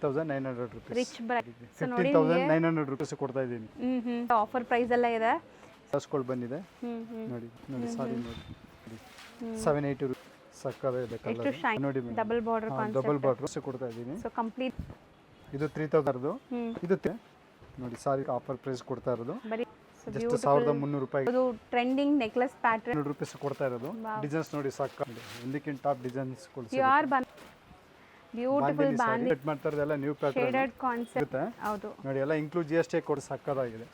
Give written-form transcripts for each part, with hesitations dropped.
15,900 rupees. Rich bride. 15,900 rupees ಕೊಡ್ತಾ ಇದ್ದೀನಿ. Offer price ಎಲ್ಲ ಇದೆ. ಕಲರ್ಸ್ಗಳು ಬಂದಿದೆ ನೋಡಿ ಸಾರಿ ನೋಡಿ 780 ಸಕ್ಕದಾಗಿದೆ ಕಲರ್ ನೋಡಿ double border concept double border ಕೊಡ್ತಾ ಇದ್ದೀನಿ. ಸೊ ಕಂಪ್ಲೀಟ್ ಇದು 3000 ಇದು ನೋಡಿ ಸಾರಿ ಆಫರ್ ಪ್ರೈಸ್ ಕೊಡ್ತಾ ಇರೋದು ಬರಿ ಜಸ್ಟ್ 1300 ರೂಪಾಯಿ. ಇದು ಟ್ರೆಂಡಿಂಗ್ ನೆಕ್ಲೆಸ್ ಪ್ಯಾಟರ್ನ್ 100 ರೂಪಾಯಿ ಕೊಡ್ತಾ ಇರೋದು. ಡಿಸೈನ್ಸ್ ನೋಡಿ ಸಾಕಾಗಿದೆ, ಒಂದಕ್ಕಿಂತ top designs you are beautiful ಬಾಂದಿ ಕಟ್ ಮಾಡ್ತಾ ಇರೋದೆಲ್ಲ ನ್ಯೂ ಪ್ಯಾಟರ್ನ್ ಶೇಡೆಡ್ ಕಾನ್ಸೆಪ್ಟ್. ಹೌದು ನೋಡಿ ಎಲ್ಲ ಇನ್ಕ್ಲೂಡ್ GST ಕೊಡಿ ಸಾಕಾಗಿದೆ.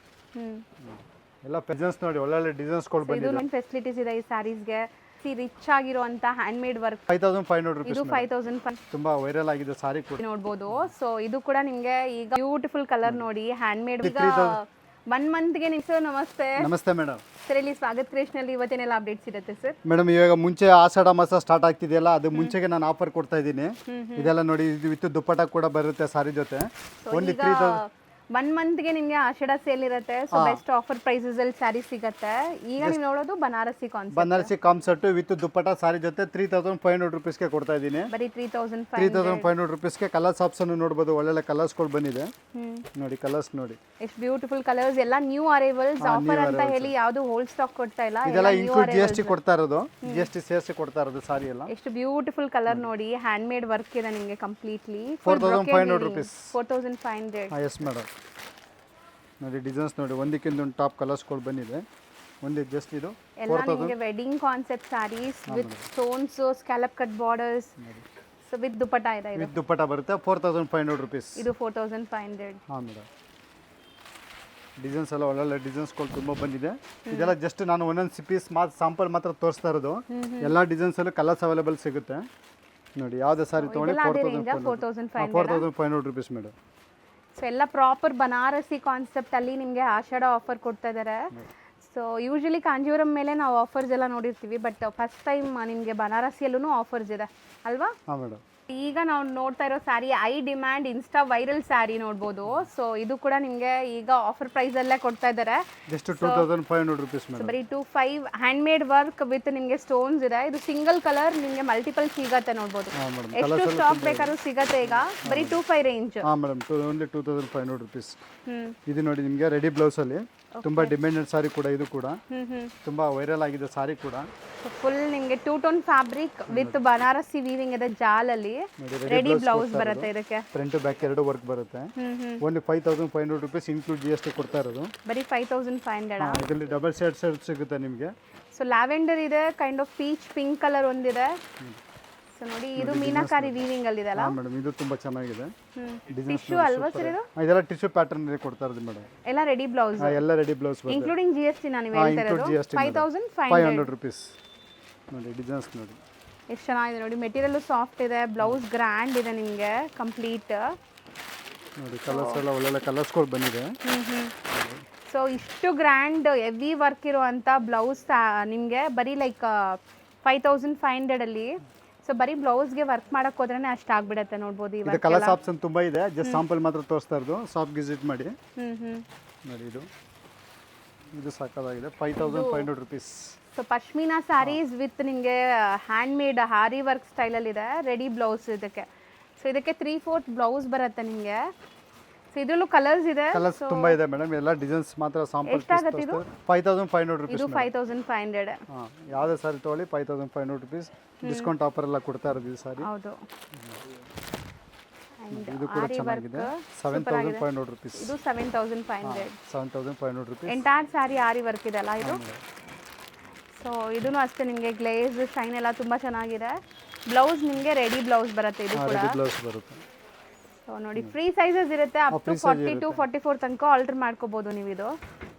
ಎಲ್ಲ ಡಿಸೈನ್ಸ್ ನೋಡಿ ಒಳ್ಳೆ ಡಿಸೈನ್ಸ್ ಕೊಡ್ ಬಂದಿದೆ. ಇದು ಫೆಸಿಲಿಟೀಸ್ ಇದೆ ಈ ಸ್ಯಾರೀಸ್ ಗೆ. ರಿಚ್ ಆಗಿರುವಂತ ಹ್ಯಾಂಡ್ ಮೇಡ್ ವರ್ಕ್ 5,500 rupees. ಇದು 5,000 ತುಂಬಾ ವೈರಲ್ ಆಗಿದೆ ಸಾರಿ ಕೂಡ ನೋಡಬಹುದು. ಸೊ ಇದು ಕೂಡ ನಿಮಗೆ ಈಗ ಬ್ಯೂಟಿಫುಲ್ ಕಲರ್ ನೋಡಿ ಹ್ಯಾಂಡ್ ಮೇಡ್. ಈಗ 1 ಮಂತ್ ಗೆ ನಿಮ್ಗೆ ನಮಸ್ತೆ. ನಮಸ್ತೆ ಮೇಡಮ್. ಸರ್ ಇಲ್ಲಿ ಸ್ವಾಗತ್ ಕ್ರಿಯೇಷನ್ ಇವತ್ತೇನೆಲ್ಲ ಅಪ್ಡೇಟ್ಸ್ ಇರುತ್ತೆ ಸರ್? ಮೇಡಮ್ ಇವಾಗ ಮುಂಚೆ ಆಷಾಢ ಮಾಸ ಸ್ಟಾರ್ಟ್ ಆಗ್ತಿದೆಯಲ್ಲ, ಅದು ಮುಂಚೆಗೆ ನಾನು ಆಫರ್ ಕೊಡ್ತಾ ಇದ್ದೀನಿ. ಇದೆಲ್ಲ ನೋಡಿ ಇದು ವಿತ್ ದುಪ್ಪಟ್ಟ ಕೂಡ ಬರುತ್ತೆ ಸಾರಿ ಜೊತೆ. ಓನ್ಲಿ 1 ಮಂತ್ ಗೆ ನಿಮಗೆ ಆಷಾಢ ಸೇಲ್ ಇರುತ್ತೆ. ಸೊ ಬೆಸ್ಟ್ ಆಫರ್ ಪ್ರೈಸಸ್ ಅಲ್ಲಿ ಸ್ಯಾರಿ ಸಿಗುತ್ತೆ. ಈಗ ನೀವು ನೋಡೋದು ಬನಾರಸಿ ಕಾನ್ಸೆಪ್ಟ್ ವಿತ್ ದುಪ್ಪಟ್ಟ ಸಾರಿ ಜೊತೆ 3,500 rupees ಗೆ ಕೊಡ್ತಾ ಇದ್ದೀನಿ. ಬರೀ 3,500 rupees ಗೆ ಕಲರ್ಸ್ ಆಪ್ಷನ್ ನೋಡಬಹುದು. ಒಳ್ಳೆ ಕಲರ್ಸ್ ಗಳು ಬಂದಿದೆ ನೋಡಿ. ಕಲರ್ಸ್ ನೋಡಿ ಎಷ್ಟು ಬ್ಯೂಟಿಫುಲ್ ಕಲರ್ಸ್. ಎಲ್ಲ ನ್ಯೂ ಅರೈವಲ್ಸ್. ಆಫರ್ ಅಂತ ಹೇಳಿ ಯಾವುದು ಹೋಲ್ಡ್ ಸ್ಟಾಕ್ ಕೊಡ್ತಾ ಇಲ್ಲ. ಇದೆಲ್ಲ ಇನ್ಕ್ಲೂಡ್ GST ಕೊಡ್ತಾ ಇರೋದು. GST ಸೇರಿಸಿ ಕೊಡ್ತಾ ಇರೋದು ಸಾರಿ ಎಲ್ಲ. ಎಷ್ಟು ಬ್ಯೂಟಿಫುಲ್ ಕಲರ್ ನೋಡಿ. ಹ್ಯಾಂಡ್ ಮೇಡ್ ವರ್ಕ್ ಇದೆ ನಿಮಗೆ ಕಂಪ್ಲೀಟ್ಲಿ. 4,500 rupees. 4,500. Yes madam. ನೋಡಿ ಡಿಸೈನ್ಸ್ ನೋಡಿ ಒಂದಕ್ಕಿಂತ ಒಂದು ಟಾಪ್ ಕಲರ್ಸ್ಗಳು ಬಂದಿದೆ. ಒಂದು ಜಸ್ಟ್ ಇದು ಎಲ್ಲ ನಿಮಗೆ wedding concept sarees with stones scallop cut borders. So with dupatta ಇದೆ. ಇದು ವಿತ್ ದುಪಟ್ಟ ಬರುತ್ತೆ 4,500 rupees. ಇದು 4,500. ಹಾಂ ಮೇಡಮ್. ಡಿಸೈನ್ಸ್ ಎಲ್ಲ ಒಳ್ಳೊಳ್ಳೆ ಡಿಸೈನ್ಸ್ಗಳು ತುಂಬ ಬಂದಿದೆ. ಇದೆಲ್ಲ ಜಸ್ಟ್ ನಾನು ಒಂದೊಂದು ಪೀಸ್ ಸ್ಯಾಂಪಲ್ ಮಾತ್ರ ತೋರಿಸ್ತಾ ಇರೋದು. ಎಲ್ಲ ಡಿಸೈನ್ಸಲ್ಲೂ ಕಲರ್ಸ್ ಅವೈಲೇಬಲ್ ಸಿಗುತ್ತೆ ನೋಡಿ. ಯಾವುದೇ ಸಾರಿ ತೊಗೊಳ್ಳಿ 4,500 rupees ಮೇಡಮ್. ಸೊ ಎಲ್ಲ ಪ್ರಾಪರ್ ಬನಾರಸಿ ಕಾನ್ಸೆಪ್ಟ್ ಅಲ್ಲಿ ನಿಮಗೆ ಆಷಾಢ ಆಫರ್ ಕೊಡ್ತಾ ಇದ್ದಾರೆ. ಸೊ ಯೂಶಲಿ ಕಾಂಜೀವರಂ ಮೇಲೆ ನಾವು ಆಫರ್ಸ್ ಎಲ್ಲ ನೋಡಿರ್ತೀವಿ, ಬಟ್ ಫಸ್ಟ್ ಟೈಮ್ ನಿಮಗೆ ಬನಾರಸಿಯಲ್ಲೂ ಆಫರ್ಸ್ ಇದೆ ಅಲ್ವಾ? ಹಾಂ ಮೇಡಮ್. ಈಗ ನಾವು ನೋಡ್ತಾ ಇರೋ sari I demand insta viral sari ನೋಡ್ಬೋದು. ಸೊ ಇದು ಕೂಡ ನಿಮಗೆ ಈಗ ಆಫರ್ ಪ್ರೈಸ್ ಅಲ್ಲೇ ಕೊಡ್ತಾ ಇದ್ದಾರೆ. Just 2,500 rupees madam. ಬರೀ 25 ಹ್ಯಾಂಡ್ ಮೇಡ್ ವರ್ಕ್ ವಿತ್ ನಿಮಗೆ ಸ್ಟೋನ್ಸ್ ಇದೆ. ಇದು ಸಿಂಗಲ್ ಕಲರ್ ನಿಮಗೆ ಮಲ್ಟಿಪಲ್ ಸಿಗತ್ತೆ ನೋಡ್ಬೋದು. ಎಷ್ಟು ಸ್ಟಾಕ್ ಬೇಕಾದ್ರೂ ಸಿಗತ್ತೆ ಈಗ. ಬರೀ 25 ರೇಂಜ್. ಹಾಂ ಮೇಡಮ್. Only 2,500 rupees. ಇದು ನೋಡಿ ನಿಮಗೆ ರೆಡಿ ಬ್ಲೌಸ್ ಅಲ್ಲಿ ತುಂಬಾ ಡಿಮ್ಯಾಂಡೆಡ್ ಸಾರಿ ಕೂಡ. ಇದು ಕೂಡ ತುಂಬಾ ವೈರಲ್ ಆಗಿದೆ ಸಾರಿ ಕೂಡ. ಫುಲ್ ನಿಮಗೆ 2 tone fabric with Banarasi weaving ಇದೆ ಜಾಲಲ್ಲಿ. ರೆಡಿ ಬ್ಲೌಸ್ ಬರುತ್ತೆ ಇದಕ್ಕೆ. ಫ್ರಂಟ್ ಬ್ಯಾಕ್ ಎರಡು ವರ್ಕ್ ಬರುತ್ತೆ. ಓನ್ಲಿ 5,500 rupees ಇನ್ಕ್ಲೂಡ್ GST ಕೊಡ್ತಾ ಇರೋದು. ಬರೀ 5,500. ಇದರಲ್ಲಿ ಡಬಲ್ ಶೇಡ್ ಸಿಗುತ್ತೆ ನಿಮಗೆ. ಸೊ ಲ್ಯಾವೆಂಡರ್ ಇದೆ, kind of peach pink colour ಒಂದಿದೆ. ಸೊ ನೋಡಿ ಇದು ಮೀನಾಕಾರಿ ವೀವಿಂಗ್ ಅಲ್ಲಿ ಇದೆ ಅಲ್ಲ ಮೇಡಮ್. ಇದು ತುಂಬಾ ಚೆನ್ನಾಗಿದೆ. ಟಿಶ್ಯೂ ಅಲ್ವಾ ಸರ್ ಇದು? ಇದೆಲ್ಲ ಟಿಶ್ಯೂ ಪ್ಯಾಟರ್ನ್ ಅಲ್ಲಿ ಕೊಡ್ತಾ ಇರೋದು ಮೇಡಮ್. ಎಲ್ಲ ರೆಡಿ ಬ್ಲೌಸ್. ಎಲ್ಲ ರೆಡಿ ಬ್ಲೌಸ್ ಬರುತ್ತೆ ಇನ್ಕ್ಲೂಡಿಂಗ್ GST. ನಾನು ಹೇಳ್ತಾ ಇರೋದು 5,500 rupees. ನೋಡಿ ಡಿಸೈನ್ಸ್ ನೋಡಿ ಎಷ್ಟು ಚೆನ್ನಾಗಿದೆ ನೋಡಿ. ಮೆಟೀರಿಯಲ್ ಸಾಫ್ಟ್ ಇದೆ, ಬ್ಲೌಸ್ ಗ್ರ್ಯಾಂಡ್ ಇದೆ ನಿಮಗೆ ಕಂಪ್ಲೀಟ್ ನೋಡಿ. ಕಲರ್ಸ್ ಎಲ್ಲ ಒಳ್ಳೊಳ್ಳೆ ಕಲರ್ಸ್ಗಳು ಬಂದಿದೆ. ಸೊ ಇಷ್ಟು ಗ್ರ್ಯಾಂಡ್ ಹೆವಿ ವರ್ಕ್ ಇರುವಂಥ ಬ್ಲೌಸ್ ನಿಮಗೆ ಬರೀ ಲೈಕ್ 5,500 ಅಲ್ಲಿ. ಸೊ ಬರೀ ಬ್ಲೌಸ್ಗೆ ವರ್ಕ್ ಮಾಡಕ್ಕೆ ಹೋದ್ರೆ ಅಷ್ಟು ಆಗ್ಬಿಡತ್ತೆ ನೋಡ್ಬೋದು. ಇದು ಕಲರ್ಸ್ ಆಪ್ಷನ್ ತುಂಬಾ ಇದೆ. ಜಸ್ಟ್ ಸ್ಯಾಂಪಲ್ ಮಾತ್ರ ತೋರಿಸ್ತಾ ಇರೋದು. ಶಾಪ್ ವಿಸಿಟ್ ಮಾಡಿ ನೋಡಿ. ಇದು ಸಾಕಾಗಿದೆ 5,500 rupees. So pashmina sarees with ನಿಮಗೆ ಹ್ಯಾಂಡ್ ಮೇಡ್ ಹಾರಿ ವರ್ಕ್ ಸ್ಟೈಲಲ್ಲಿ ಇದೆ. ರೆಡಿ ಬ್ಲೌಸ್ ಇದಕ್ಕೆ. ಸೊ ಇದಕ್ಕೆ 3/4 ಬ್ಲೌಸ್ ಬರುತ್ತೆ ನಿಮಗೆ. ಸೊ ಇದರಲ್ಲೂ ಕಲರ್ಸ್ ಇದೆ. ಕಲರ್ಸ್ ತುಂಬಾ ಇದೆ ಮೇಡಮ್. ಎಲ್ಲ ಡಿಸೈನ್ಸ್ ಮಾತ್ರ ಸ್ಯಾಂಪಲ್ ಎಷ್ಟಾಗುತ್ತೆ ಇದು? 5,500 rupees. ಇದು 5,500. ಹಾಂ, ಯಾವುದೇ ಸಾರಿ ತೊಗೊಳ್ಳಿ 5,500 rupees. ಡಿಸ್ಕೌಂಟ್ ಆಫರ್ ಎಲ್ಲ ಕೊಡ್ತಾ ಇರೋದು ಈ ಸಾರಿ. ಹೌದು. ಇದು ಕೂಡ ಚೆನ್ನಾಗಿದೆ. 7,500 rupees. ಇದು 7,500. 7,500 rupees. ಎಂಟೈರ್ ಸ್ಯಾರಿ ಆರಿ ವರ್ಕ್ ಇದೆ ಅಲ್ಲ ಇದು. ಸೊ ಇದೂ ಅಷ್ಟೇ ನಿಮಗೆ ಗ್ಲೇಸ್ ಶೈನ್ ಎಲ್ಲ ತುಂಬ ಚೆನ್ನಾಗಿದೆ. ಬ್ಲೌಸ್ ನಿಮಗೆ ರೆಡಿ ಬ್ಲೌಸ್ ಬರುತ್ತೆ. ಇದು ಕೂಡ ರೆಡಿ ಬ್ಲೌಸ್ ಬರುತ್ತೆ. ಸೊ ನೋಡಿ ಫ್ರೀ ಸೈಜಸ್ ಇರುತ್ತೆ. ಅಪ್ ಟು 42, 44 ತನಕ ಆಲ್ಟರ್ ಮಾಡ್ಕೋಬೋದು ನೀವು. ಇದು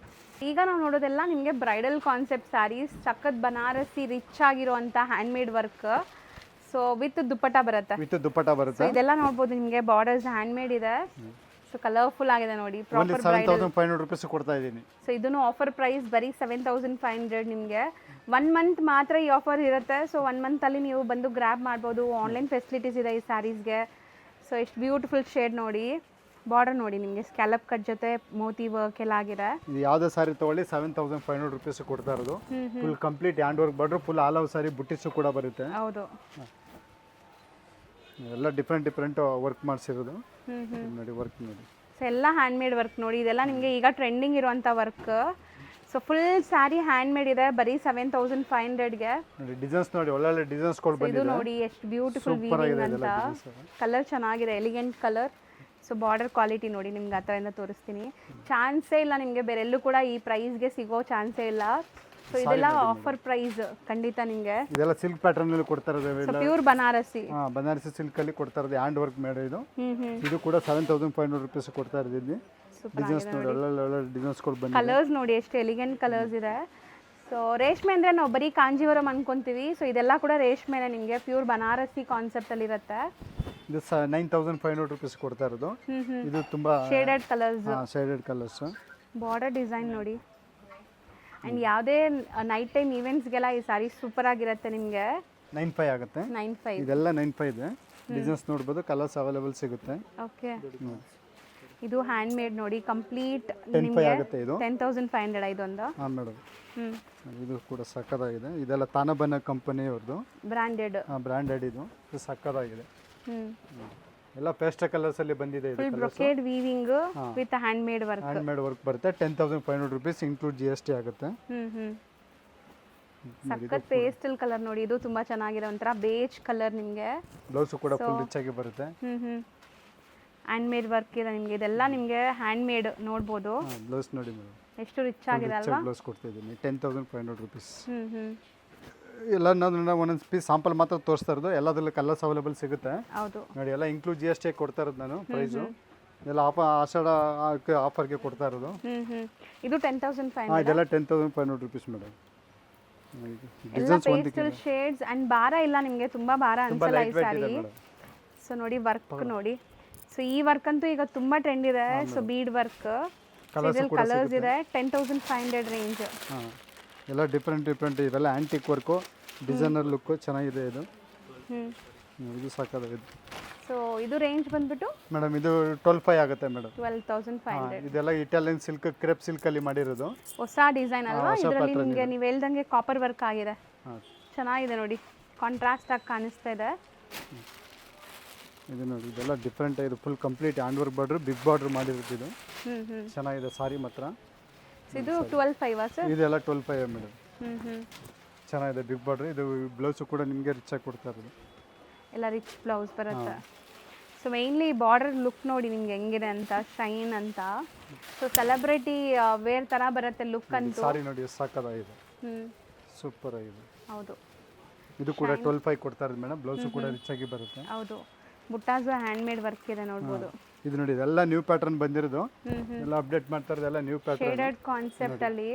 ಈಗ ನಾವು ನೋಡೋದೆಲ್ಲ ನಿಮಗೆ ಬ್ರೈಡಲ್ ಕಾನ್ಸೆಪ್ಟ್ ಸ್ಯಾರೀಸ್. ಸಖತ್ ಬನಾರಸಿ ರಿಚ್ ಆಗಿರುವಂಥ handmade work. So with dupatta ಬರುತ್ತೆ. ಸೊ ಇದೆಲ್ಲ ನೋಡ್ಬೋದು ನಿಮಗೆ. ಬಾರ್ಡರ್ಸ್ ಹ್ಯಾಂಡ್ ಮೇಡ್ ಇದೆ. ಸೊ ಕಲರ್ಫುಲ್ ಆಗಿದೆ ನೋಡಿ. ಪ್ರಾಪರ್ 7,500 rupees ಕೊಡ್ತಾ ಇದ್ದೀನಿ. ಸೊ ಇದನ್ನು ಆಫರ್ ಪ್ರೈಸ್ ಬರೀ 7,500 ನಿಮಗೆ. 1 ಮಂತ್ ಮಾತ್ರ ಈ ಆಫರ್ ಇರುತ್ತೆ. ಸೊ 1 ಮಂತಲ್ಲಿ ನೀವು ಬಂದು ಗ್ರ್ಯಾಬ್ ಮಾಡ್ಬೋದು. ಆನ್ಲೈನ್ ಫೆಸಿಲಿಟೀಸ್ ಇದೆ ಈ ಸ್ಯಾರೀಸ್ಗೆ. ಸೊ ಎಷ್ಟು ಬ್ಯೂಟಿಫುಲ್ ಶೇಡ್ ನೋಡಿ. ಬಾರ್ಡರ್ ನೋಡಿ ನಿಮಗೆ ಸ್ಕ್ಯಾಲಪ್ ಕಟ್ ಜೊತೆ ಮೋತಿ ವರ್ಕ್ ಎಲ್ಲ ಆಗಿದೆ. ಇದು ಯಾವುದೇ ಸಾರಿ ತೊಗೊಳ್ಳಿ 7,500 rupees ಕೊಡ್ತಾ ಇರೋದು. Full complete hand work border. Full all over sari ಬುಟ್ಟಿಸು ಕೂಡ ಬರುತ್ತೆ. ಹೌದು. ಎಲ್ಲ ಡಿಫ್ರೆಂಟ್ ವರ್ಕ್ ಮಾಡಿಸಿರೋದು. ನೋಡಿ ವರ್ಕ್ ನೋಡಿ. ಸೊ ಎಲ್ಲ ಹ್ಯಾಂಡ್ಮೇಡ್ ವರ್ಕ್ ನೋಡಿ, ಇದೆಲ್ಲ ನಿಮಗೆ ಈಗ ಟ್ರೆಂಡಿಂಗ್ ಇರುವಂಥ work. So full sari handmade ಇದೆ ಬರೀ 7500ಗೆ. ನೋಡಿ ಡಿಸೈನ್ಸ್ ನೋಡಿ, ಒಳ್ಳೊಳ್ಳೆ ಡಿಸೈನ್ಸ್ಗಳು ಇದು ಬಂದಿದೆ. ನೋಡಿ ಎಷ್ಟು ಬ್ಯೂಟಿಫುಲ್ ವೀವಿಂಗ್ ಅಂತ. ಕಲರ್ ಚೆನ್ನಾಗಿದೆ, elegant colour. So border quality ನೋಡಿ, ನಿಮ್ಗೆ ಆ ಥರದಿಂದ ತೋರಿಸ್ತೀನಿ. ಚಾನ್ಸೇ ಇಲ್ಲ ನಿಮಗೆ ಬೇರೆ ಎಲ್ಲೂ ಕೂಡ ಈ ಪ್ರೈಸ್ಗೆ ಸಿಗೋ ಚಾನ್ಸೇ ಇಲ್ಲ. ಸೊ ಇದೆಲ್ಲ ಆಫರ್ ಪ್ರೈಸ್ ಖಂಡಿತ ನಿಮಗೆ. ಇದೆಲ್ಲ ಸಿಲ್ಕ್ ಪ್ಯಾಟರ್ನ್ ಅಲ್ಲಿ ಕೊಡ್ತಾ ಇರೋದು, ಪ್ಯೂರ್ ಬನಾರಸಿ. ಬನಾರಸಿ ಸಿಲ್ಕ್ ಅಲ್ಲಿ ಕೊಡ್ತಾ ಇರೋದು, ಹ್ಯಾಂಡ್ ವರ್ಕ್ ಮೇಡ್ ಇದು. ಇದು ಕೂಡ 7500 ರೂಪೀಸ್ ಕೊಡ್ತಾ ಇರೋದು. ಡಿಸೈನ್ಸ್ ನೋಡಿ, ಒಳ್ಳೊಳ್ಳೆ ಡಿಸೈನ್ಸ್ಗಳು ಬಂದಿದೆ. ಕಲರ್ಸ್ ನೋಡಿ ಎಷ್ಟು ಎಲಿಗೆಂಟ್ ಕಲರ್ಸ್ ಇದೆ. ಸೊ ರೇಷ್ಮೆ ಅಂದರೆ ನಾವು ಬರೀ ಕಾಂಜೀವರಂ ಅನ್ಕೊಂತೀವಿ. ಸೊ ಇದೆಲ್ಲ ಕೂಡ ರೇಷ್ಮೆನೇ, ನಿಮಗೆ ಪ್ಯೂರ್ ಬನಾರಸಿ ಕಾನ್ಸೆಪ್ಟಲ್ಲಿ ಇರುತ್ತೆ. ಇದು 9500 ರೂಪೀಸ್ ಕೊಡ್ತಾ ಇರೋದು. ಇದು ತುಂಬಾ ಶೇಡೆಡ್ ಕಲರ್ಸ್. ಬಾರ್ಡರ್ ಡಿಸೈನ್ ನೋಡಿ. ಆ್ಯಂಡ್ ಯಾವುದೇ ನೈಟ್ ಟೈಮ್ ಈವೆಂಟ್ಸ್ಗೆಲ್ಲ ಈ ಸಾರಿ ಸೂಪರ್ ಆಗಿರುತ್ತೆ ನಿಮಗೆ. 95 ಆಗುತ್ತೆ. 95 ಇದೆಲ್ಲ 95 ಇದೆ. ಡಿಸೈನ್ಸ್ ನೋಡ್ಬೋದು, ಕಲರ್ಸ್ ಅವೈಲೇಬಲ್ ಸಿಗುತ್ತೆ. ಓಕೆ. ಇದು ಹ್ಯಾಂಡ್ ಮೇಡ್ ನೋಡಿ, ಕಂಪ್ಲೀಟ್ 10,500 ಆಗುತ್ತೆ. ಇದು 10500 ಇದೊಂದು. ಹಾಂ ಮೇಡಮ್. ಇದು ಕೂಡ ಸಕ್ಕತ್ತಾಗಿದೆ. ಇದೆಲ್ಲ ತಾನಬನ ಕಂಪನಿಯವ್ರದ್ದು, ಬ್ರ್ಯಾಂಡೆಡ್. ಇದು ಸಕ್ಕತ್ತಾಗಿದೆ. ಎಲ್ಲ ಪೇಸ್ಟಲ್ ಕಲರ್ಸ್ ಅಲ್ಲಿ ಬಂದಿದೆ. ಇದು brocade weaving with hand made work ಬರುತ್ತೆ. 10500 ರೂಪೀಸ್ ಇನ್ಕ್ಲೂಡ್ GST ಆಗುತ್ತೆ. ಸಕ್ಕತ್ ಪೇಸ್ಟಲ್ ಕಲರ್ ನೋಡಿ, ಇದು ತುಂಬಾ ಚೆನ್ನಾಗಿದೆ, ಒಂಥರ ಬೇಜ್ ಕಲರ್. ನಿಮಗೆ ಬ್ಲೌಸ್ ಕೂಡ ಫುಲ್ ರಿಚ್ ಆಗಿ ಬರುತ್ತೆ. ಹ್ಯಾಂಡ್ ಮೇಡ್ ವರ್ಕ್ ಇದೆ ನಿಮಗೆ. ಇದೆಲ್ಲ ನಿಮಗೆ ಹ್ಯಾಂಡ್ ಮೇಡ್ ನೋಡ್ಬೋದು. ಬ್ಲೌಸ್ ನೋಡಿ ಮೇಡಮ್, ಎಷ್ಟು ರಿಚ್ ಆಗಿದೆ ಅಲ್ವಾ. ಬ್ಲೌಸ್ ಕೊಡ್ತಾ ಇದ್ದೀನಿ 10500 ರೂಪೀಸ್. ಎಲ್ಲ ಒಂದೊಂದು ಪೀಸ್ ಸಾಂಪಲ್ ಮಾತ್ರ ತೋರಿಸ್ತಾ ಇರೋದು. ಎಲ್ಲದರಲ್ಲೂ ಕಲರ್ಸ್ ಅವೈಲೇಬಲ್ ಸಿಗುತ್ತೆ. ಹೌದು ನೋಡಿ, ಎಲ್ಲ ಇನ್ಕ್ಲೂಡ್ GST ಕೊಡ್ತಾ ಇರೋದು ನಾನು ಪ್ರೈಸು. ಎಲ್ಲ ಆಷಾಢ ಆಫರ್ಗೆ ಕೊಡ್ತಾ ಇರೋದು. ಇದು 10500. ಇದೆಲ್ಲ 10500 ರೂಪೀಸ್ ಮೇಡಮ್. ಎಲ್ಲ ಪೇಸ್ಟಲ್ ಶೇಡ್ಸ್ ಅಂಡ್ ಭಾರ ಇಲ್ಲ ನಿಮಗೆ, ತುಂಬಾ ಭಾರ ಅನ್ಸಲ್ಲ ಈ ಸಾರಿ. ಸೊ ನೋಡಿ ವರ್ಕ್ ನೋಡಿ. ಸೊ ಈ ವರ್ಕ್ ಅಂತೂ ಈಗ ತುಂಬಾ ಟ್ರೆಂಡ್ ಇದೆ. ಸೊ ಬೀಡ್ ವರ್ಕ್, ಕಲರ್ಸ್ ಇದೆ. 10500 ರೇಂಜ್. ಎಲ್ಲ ಡಿಫ್ರೆಂಟ್ ಇವೆಲ್ಲ ಆಂಟಿಕ್ ವರ್ಕು, ಡಿಸೈನರ್ ಲುಕ್ ಚೆನ್ನಾಗಿದೆ. ಇದು ಇದು ಸಾಕಾಗಿದೆ. ಸೊ ಇದು ರೇಂಜ್ ಬಂದ್ಬಿಟ್ಟು ಮೇಡಮ್ ಇದು 12,500 ಆಗುತ್ತೆ ಮೇಡಮ್. 12,500. ಇದೆಲ್ಲ ಇಟಾಲಿಯನ್ ಸಿಲ್ಕ್, ಕ್ರೇಪ್ ಸಿಲ್ಕ್ ಅಲ್ಲಿ ಮಾಡಿರೋದು ಹೊಸ ಡಿಸೈನ್ ಅಲ್ವಾ. ಇದರಲ್ಲಿ ನಿಮಗೆ ನೀವು ಹೇಳ್ದಂಗೆ ಕಾಪರ್ ವರ್ಕ್ ಆಗಿದೆ. ಚೆನ್ನಾಗಿದೆ ನೋಡಿ, ಕಾಂಟ್ರಾಸ್ಟ್ ಆಗಿ ಕಾಣಿಸ್ತಾ ಇದೆ. ಇದು ನೋಡಿ, ಇದೆಲ್ಲ ಡಿಫ್ರೆಂಟ್. ಇದು full complete hand work border, big border ಮಾಡಿರುತ್ತೆ. ಇದು ಚೆನ್ನಾಗಿದೆ ಸಾರಿ ಮಾತ್ರ. ಇದು 12,500 ಸರ್. ಇದೆಲ್ಲ 12,500 ಮೇಡಮ್. ಚೆನ್ನಾಗಿದೆ ಬಿಗ್ ಬಾರ್ಡರ್. ಇದು ಬ್ಲೌಸ್ ಕೂಡ ನಿಮಗೆ ರಿಚ್ ಆಗಿ ಕೊಡ್ತಾ ಇರೋದು. ಎಲ್ಲ ರಿಚ್ ಬ್ಲೌಸ್ ಬರುತ್ತೆ. ಸೊ ಮೇನ್ಲಿ ಬಾರ್ಡರ್ ಲುಕ್ ನೋಡಿ ನಿಮ್ಗೆ ಹೆಂಗಿದೆ ಅಂತ, ಶೈನ್ ಅಂತ. ಸೊ ಸೆಲೆಬ್ರಿಟಿ ವೇರ್ ತರ ಬರುತ್ತೆ ಲುಕ್ ಅಂತೂ. ಸಾರಿ ನೋಡಿ ಎಷ್ಟು ಸಾಕಾಗಿದೆ, ಸೂಪರ್ ಆಗಿದೆ. ಹೌದು, ಇದು ಕೂಡ 12,500 ಕೊಡ್ತಾ ಇರೋದು ಮೇಡಮ್. ಬ್ಲೌಸ್ ಕೂಡ ರಿಚ್ ಆಗಿ ಬರುತ್ತೆ. ಹೌದು, ಬುಟ್ಟಾಸ್ ಹ್ಯಾಂಡ್ ಮೇಡ್ ವರ್ಕ್ ಇದೆ ನೋಡ್ಬೋದು. ಇದು ನೋಡಿ, ಇದೆಲ್ಲ ನ್ಯೂ ಪ್ಯಾಟರ್ನ್ ಬಂದಿರೋದು. ಎಲ್ಲ ಅಪ್ಡೇಟ್ ಮಾಡ್ತಾ ಇರೋದು, ಎಲ್ಲ ನ್ಯೂ ಪ್ಯಾಟರ್ನ್ ಶೇಡೆಡ್ ಕಾನ್ಸೆಪ್ಟ್ ಅಲ್ಲಿ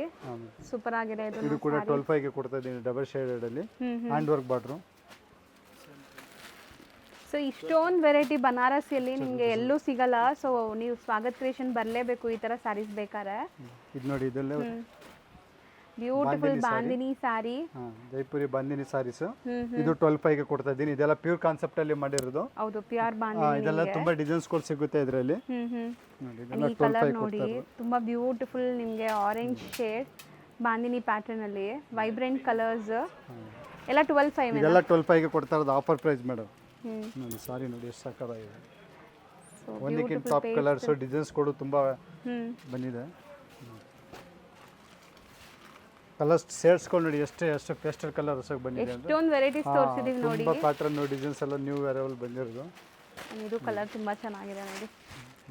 ಸೂಪರ್ ಆಗಿದೆ. ಇದು ಕೂಡ 12,500 ಕೊಡ್ತಾ ಇದ್ದೀನಿ, ಡಬಲ್ ಶೇಡೆಡ್ ಅಲ್ಲಿ ಹ್ಯಾಂಡ್ ವರ್ಕ್ ಬಾರ್ಡರ್. ಸೊ ಇಷ್ಟೊಂದು ವೆರೈಟಿ ಬನಾರಸಿಯಲ್ಲಿ ನಿಮಗೆ ಎಲ್ಲೂ ಸಿಗಲ್ಲ. ಸೊ ನೀವು ಸ್ವಾಗತ್ ಕ್ರಿಯೇಷನ್ ಬರಲೇಬೇಕು ಈ ಥರ ಸ್ಯಾರೀಸ್ ಬೇಕಾದ್ರೆ. ಇದು ನೋಡಿ, ಇದೆಲ್ಲ ಬ್ಯೂಟಿಫುಲ್ ಬಾಂದಿನಿ ಸ್ಯಾರಿ, ಜೈಪುರಿ ಬಾಂದಿನಿ ಸ್ಯಾರೀಸ್. ಇದು 12,500 ಕೊಡ್ತಾ ಇದ್ದೀನಿ. ಇದೆಲ್ಲ ಪ್ಯೂರ್ ಕಾನ್ಸೆಪ್ಟ್ ಅಲ್ಲಿ ಮಾಡಿರೋದು. ಹೌದು, ಪ್ಯೂರ್ ಬಾಂದಿನಿ. ಇದೆಲ್ಲ ತುಂಬಾ ಡಿಸೈನ್ಸ್ ಗಳು ಸಿಗುತ್ತೆ ಇದರಲ್ಲಿ. ಈ ಕಲರ್ ನೋಡಿ, ತುಂಬಾ ಬ್ಯೂಟಿಫುಲ್ ನಿಮಗೆ ಆರೆಂಜ್ ಶೇಡ್ ಬಾಂದಿನಿ ಪ್ಯಾಟರ್ನ್ ಅಲ್ಲಿ ವೈಬ್ರೆಂಟ್ ಕಲರ್ಸ್. ಎಲ್ಲ 12,500. ಇದೆಲ್ಲ 12,500 ಕೊಡ್ತಾ ಇರೋದು ಆಫರ್ ಪ್ರೈಸ್ ಮೇಡಮ್. ನೋಡಿ ಸಾರಿ ನೋಡಿ ಎಷ್ಟು ಸಾಕಾಗಿದೆ. ಒಂದಕ್ಕಿಂತ ಟಾಪ್ ಕಲರ್ಸ್, ಡಿಸೈನ್ಸ್ ಕೊಡು ತುಂಬಾ ಬಂದಿದೆ. ಕಲರ್ಸ್ ಶೇಡ್ಸ್ ಗಳು ನೋಡಿ ಎಷ್ಟು ಪೇಸ್ಟಲ್ ಕಲರ್ಸ್ ಬಂದಿದೆ. ಎಷ್ಟೊಂದು ವೆರೈಟೀಸ್ ತೋರಿಸಿದೀವಿ ನೋಡಿ. ತುಂಬಾ ಪ್ಯಾಟರ್ನ್ ಡಿಸೈನ್ಸ್ ಎಲ್ಲ ನ್ಯೂ ಅರೈವಲ್ ಬಂದಿರೋದು. ಇದು ಕಲರ್ ತುಂಬಾ ಚೆನ್ನಾಗಿದೆ ನೋಡಿ.